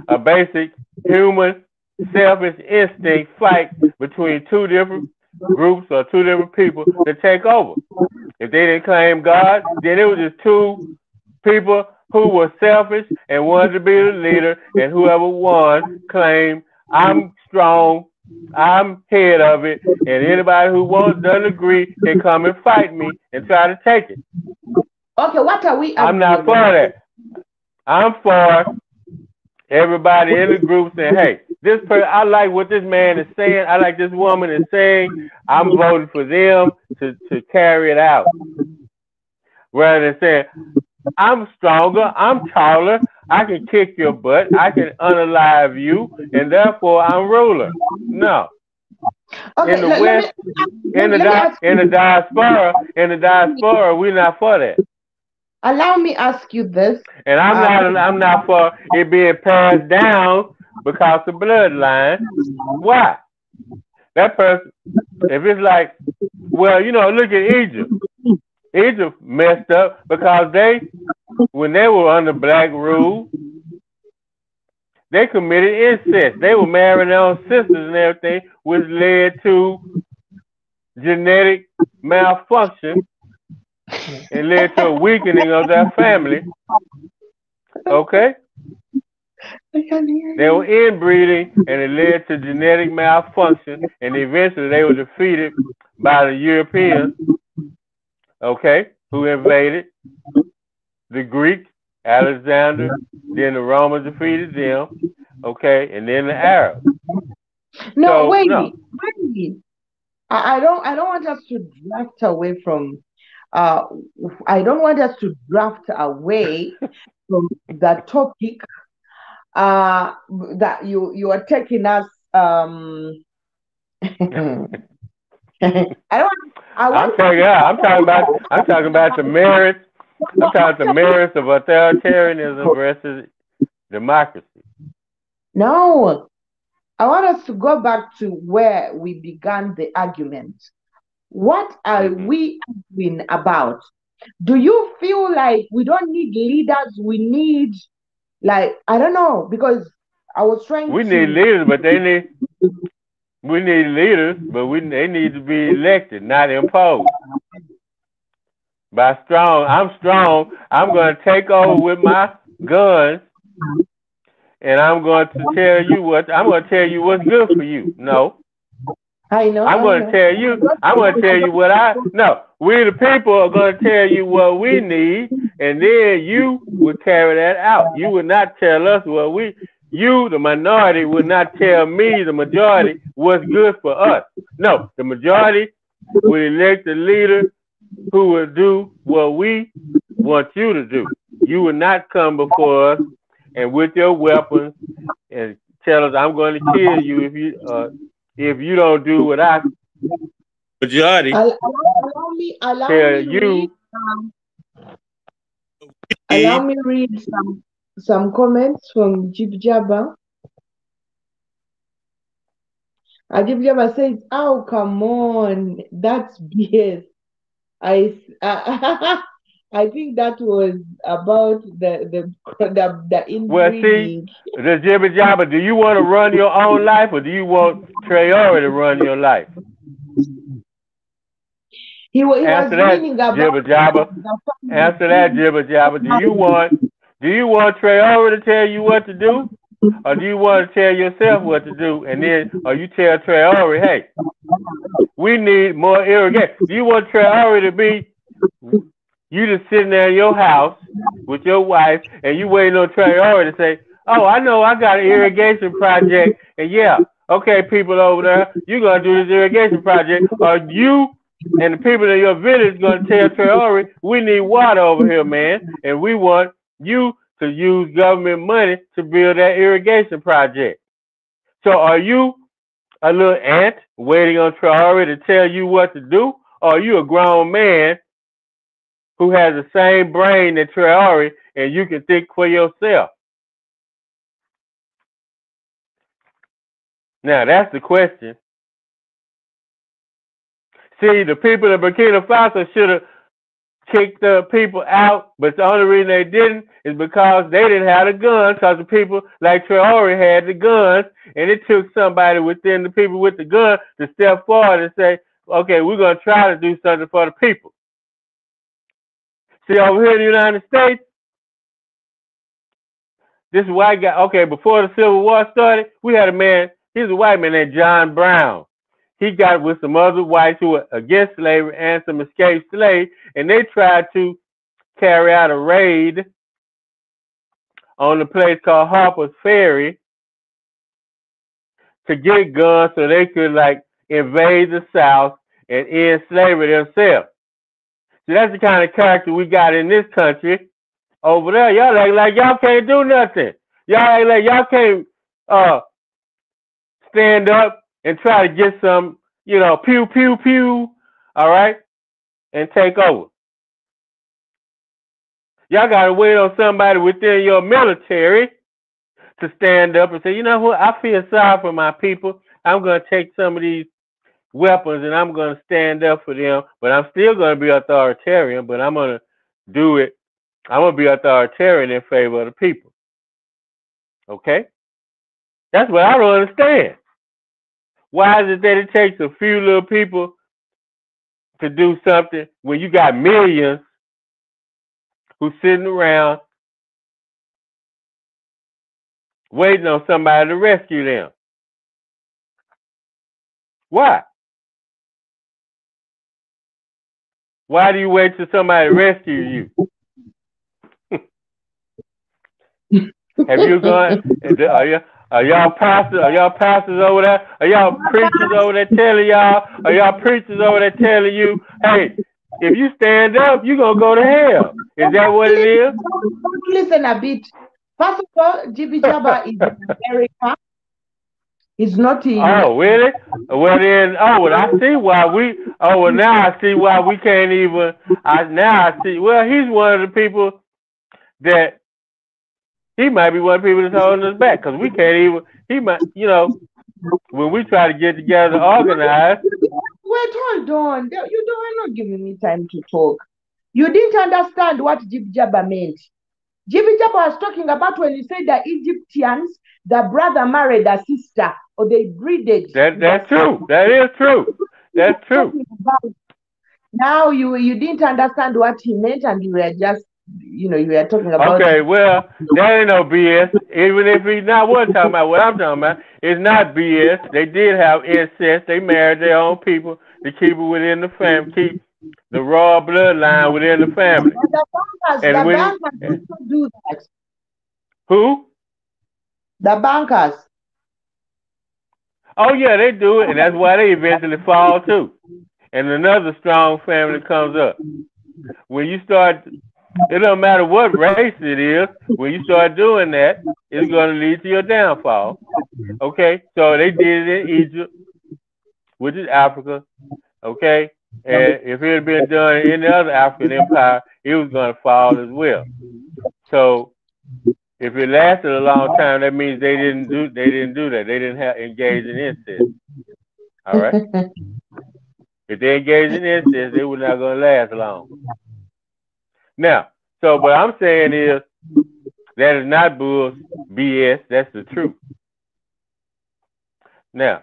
a basic human selfish instinct fight between two different groups or two different people to take over. If they didn't claim God, then it was just two people who were selfish and wanted to be the leader, and whoever won claimed, I'm strong, I'm head of it, and anybody who doesn't agree can come and fight me and try to take it. Okay, what are we? I'm not for that. I'm for everybody in the group saying, hey, I like what this man is saying. I like this woman is saying. I'm voting for them to carry it out. Rather than saying, I'm stronger, I'm taller, I can kick your butt, I can unalive you, and therefore I'm ruler. No. Okay, in the West, in the diaspora, we're not for that. Allow me ask you this. And I'm not for it being passed down because of bloodline. Why? That person, if it's like, well, look at Egypt. Egypt messed up because when they were under black rule, they committed incest. They were marrying their own sisters and everything, which led to genetic malfunction and led to a weakening of their family. Okay? They were inbreeding, and it led to genetic malfunction, and eventually they were defeated by the Europeans, okay, who invaded. The Greeks, Alexander, then the Romans defeated them, okay, and then the Arabs. No, So wait, no, wait. I don't want us to draft away from uh I don't want us to draft away from the topic that you are taking us I I'm want talking. I'm talking about the merits. I'm no talking about the actually merits of authoritarianism versus democracy. no I want us to go back to where we began the argument. What are Hmm. we arguing about? Do you feel like we don't need leaders? We need, like, I don't know, because I was trying We need to. leaders, but we need leaders, but they need to be elected, not imposed by strong. I'm strong. I'm going to take over with my guns, and I'm going to tell you what. I'm going to tell you what's good for you. No, I know, I'm I going to know. tell you. I'm going to tell you what I. No, we the people are going to tell you what we need, and then you will carry that out. You will not tell us what we. You, the minority, will not tell me, the majority, what's good for us. No, the majority will elect a leader who will do what we want you to do. You will not come before us and with your weapons and tell us, "I'm going to kill you if you don't do what I majority Allow me tell read. you." Allow me read some comments from Jib Jabba. Jib Jabba says, "Oh, come on, that's BS." I think that was about the Well, see, inbreeding. the jibber jabber, do you want to run your own life or do you want Traore to run your life? He was Answer that, meaning about jibber jabber. the Answer that, family. jibber jabber. Do you want Traore to tell you what to do? Or do you want to tell yourself what to do? And then, or you tell Traore, hey, we need more irrigation. Do you want Traore to be you just sitting there in your house with your wife and you waiting on Traore to say, oh, I know I got an irrigation project. And yeah, okay, people over there, you're going to do this irrigation project. Or you and the people in your village going to tell Traore, we need water over here, man. And we want you to use government money to build that irrigation project. So are you a little ant waiting on Traore to tell you what to do? Or are you a grown man who has the same brain that Traore and you can think for yourself? Now, that's the question. See, the people of Burkina Faso should have kicked the people out, but the only reason they didn't is because they didn't have the guns, because the people like Traore had the guns, and it took somebody within the people with the gun to step forward and say, okay, we're going to try to do something for the people. See, over here in the United States, this white guy, okay, before the Civil War started, we had a man, he's a white man named John Brown. He got with some other whites who were against slavery and some escaped slaves, and they tried to carry out a raid on a place called Harper's Ferry to get guns so they could like invade the South and end slavery themselves. So that's the kind of character we got in this country. Over there, y'all act like y'all can't do nothing. Y'all act like y'all can't stand up and try to get some, pew, pew, pew, all right, and take over. Y'all got to wait on somebody within your military to stand up and say, you know what, I feel sorry for my people. I'm going to take some of these weapons and I'm going to stand up for them, but I'm still going to be authoritarian, but I'm going to do it. I'm going to be authoritarian in favor of the people. Okay? That's what I don't understand. Why is it that it takes a few little people to do something when you got millions who's sitting around waiting on somebody to rescue them? Why? Why do you wait till somebody rescue you? Have you gone? Are y'all pastors? Are y'all pastors over there? Are y'all preachers over there telling y'all? Are y'all preachers over there telling you, hey, if you stand up, you're gonna go to hell? Is that what it is? Listen a bit. First of all, Jibby Jabba is in America. It's not in. Oh, really? Well then, well, I see why we. Oh, well now I see why we can't even. Now I see. Well, he's one of the people that he might be one of the people that's holding us back because we can't even. He might, when we try to get together, organize. Wait, hold on. You are not giving me time to talk. You didn't understand what Jibby Jabba meant. Jibby Jabba was talking about when he said the Egyptians, the brother married a sister, or they breeded. That's true. That is true. That's true. Now you didn't understand what he meant, and you were just, you were talking about. Okay, well, that ain't no BS. Even if he's not what talking about, what I'm talking about, it's not BS. They did have incest. They married their own people to keep it within the family, keep the royal bloodline within the family. The bankers do that. Who? The bankers. Oh yeah, they do it, and that's why they eventually fall too. And another strong family comes up. When you start, it don't matter what race it is. When you start doing that, it's going to lead to your downfall. Okay, so they did it in Egypt, which is Africa. Okay, and if it had been done in any other African empire, it was going to fall as well. So if it lasted a long time, that means they didn't do that. They didn't engage in incest. All right. If they engage in incest, they were not going to last long. Now, so what I'm saying is that is not BS. That's the truth. Now,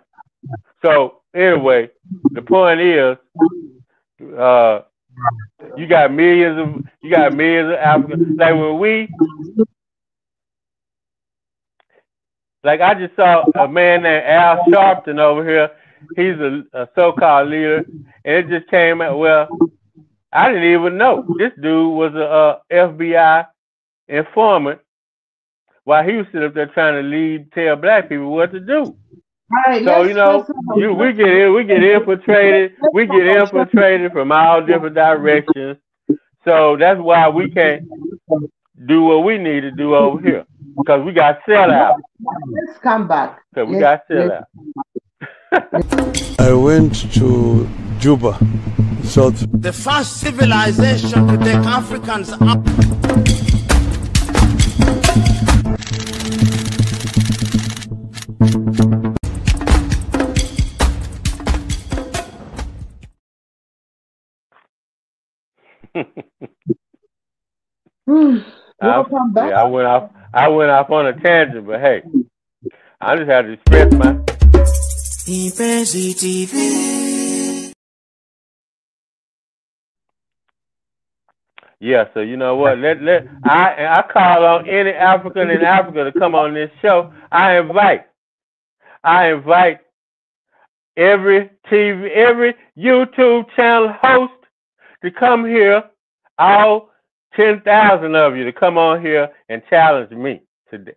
so anyway, the point is, you got millions of Africans. Like I just saw a man named Al Sharpton over here. He's a so-called leader, and it just came out. Well, I didn't even know this dude was a FBI informant while he was sitting up there trying to tell black people what to do. Right, so we get infiltrated from all different directions. So that's why we can't do what we need to do over here because we got sell out. Let's come back. So we got sell out. I went to Juba, South. The first civilization to take Africans up. Welcome back. Yeah, I went off on a tangent, but hey, I just had to express my. Yeah, so you know what? I call on any African in Africa to come on this show. I invite every YouTube channel host to come here, all 10,000 of you to come on here and challenge me today.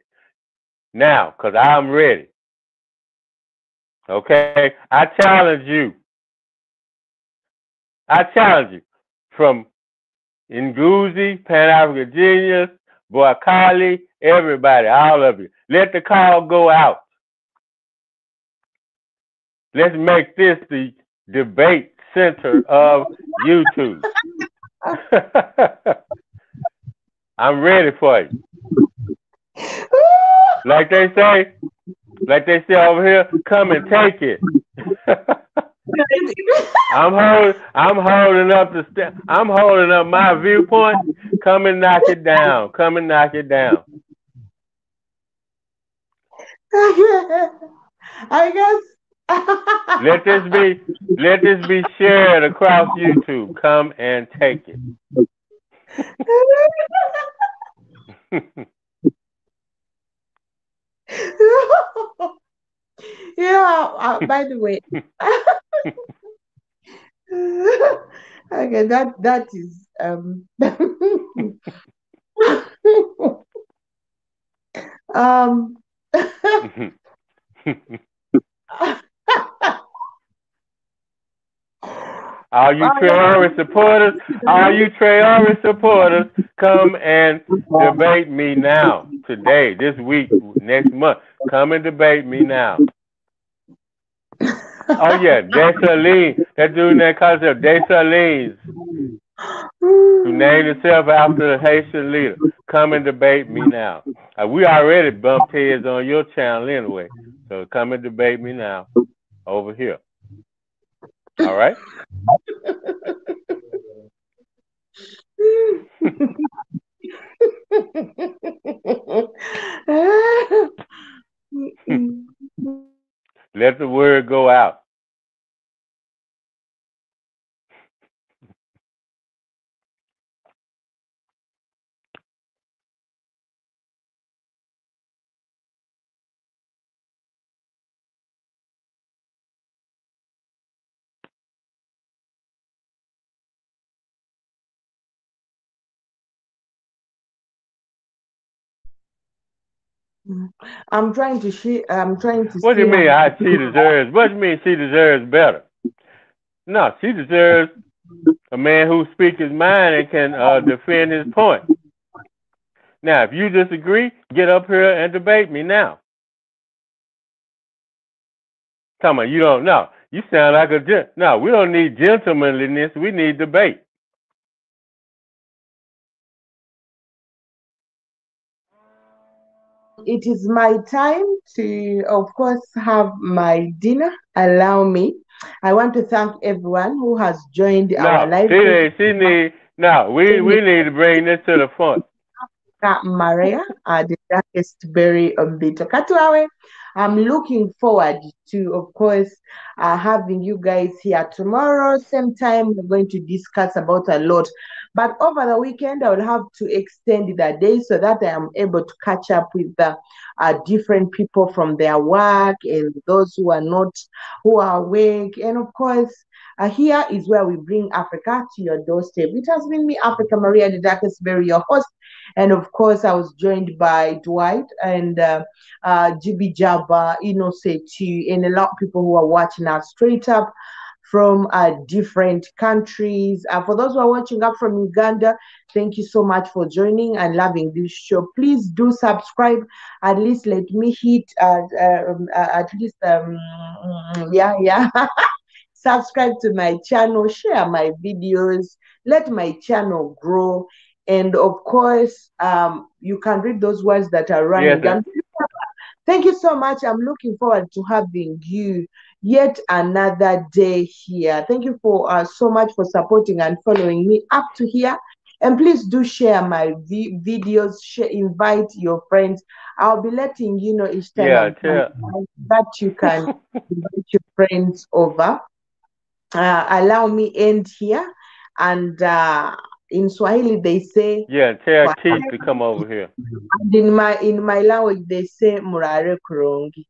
Now, because I'm ready. Okay? I challenge you from Nguzi, Pan-African Genius, Boakali, everybody, all of you. Let the call go out. Let's make this the debate center of YouTube. I'm ready for you. Like they say over here, come and take it. I'm holding up my viewpoint. Come and knock it down. Come and knock it down. I guess. Let this be shared across YouTube. Come and take it. By the way, okay, that is All you Traore supporters, come and debate me now, today, this week, next month. Come and debate me now. Oh yeah, Dessalines. That dude in that concept, Dessalines, who named himself after the Haitian leader. Come and debate me now. We already bumped heads on your channel anyway, so come and debate me now over here. All right. Let the word go out. I'm trying to see. I'm trying to What do see. you mean? She deserves? What do you mean she deserves better? No, she deserves a man who speaks his mind and can defend his point. Now, if you disagree, get up here and debate me now. Talking about you don't know. You sound like a no. We don't need gentlemanliness. We need debate. It is my time to, of course, have my dinner. Allow me. I want to thank everyone who has joined our live. She need. No, we need to bring this to the front. Maria, the darkest berry on the Tokatuawe. I'm looking forward to, of course, having you guys here tomorrow. Same time, we're going to discuss about a lot. But over the weekend, I will have to extend the day so that I am able to catch up with the different people from their work and those who are not, who are awake. And of course, here is where we bring Africa to your doorstep. It has been me, Africa Maria, the darkest berry, your host. And of course, I was joined by Dwight and GB Jabba, Innocent, and a lot of people who are watching us straight up from different countries. For those who are watching up from Uganda, thank you so much for joining and loving this show. Please do subscribe. At least let me hit subscribe to my channel, share my videos, let my channel grow. And of course, you can read those words that are running. Yes, thank you so much. I'm looking forward to having you yet another day here. Thank you for so much for supporting and following me up to here. And please do share my videos, invite your friends. I'll be letting you know each time that you can invite your friends over. Allow me end here. And in Swahili, they say, tell Keith to come over here. And in my language, they say, Murare Kurungi.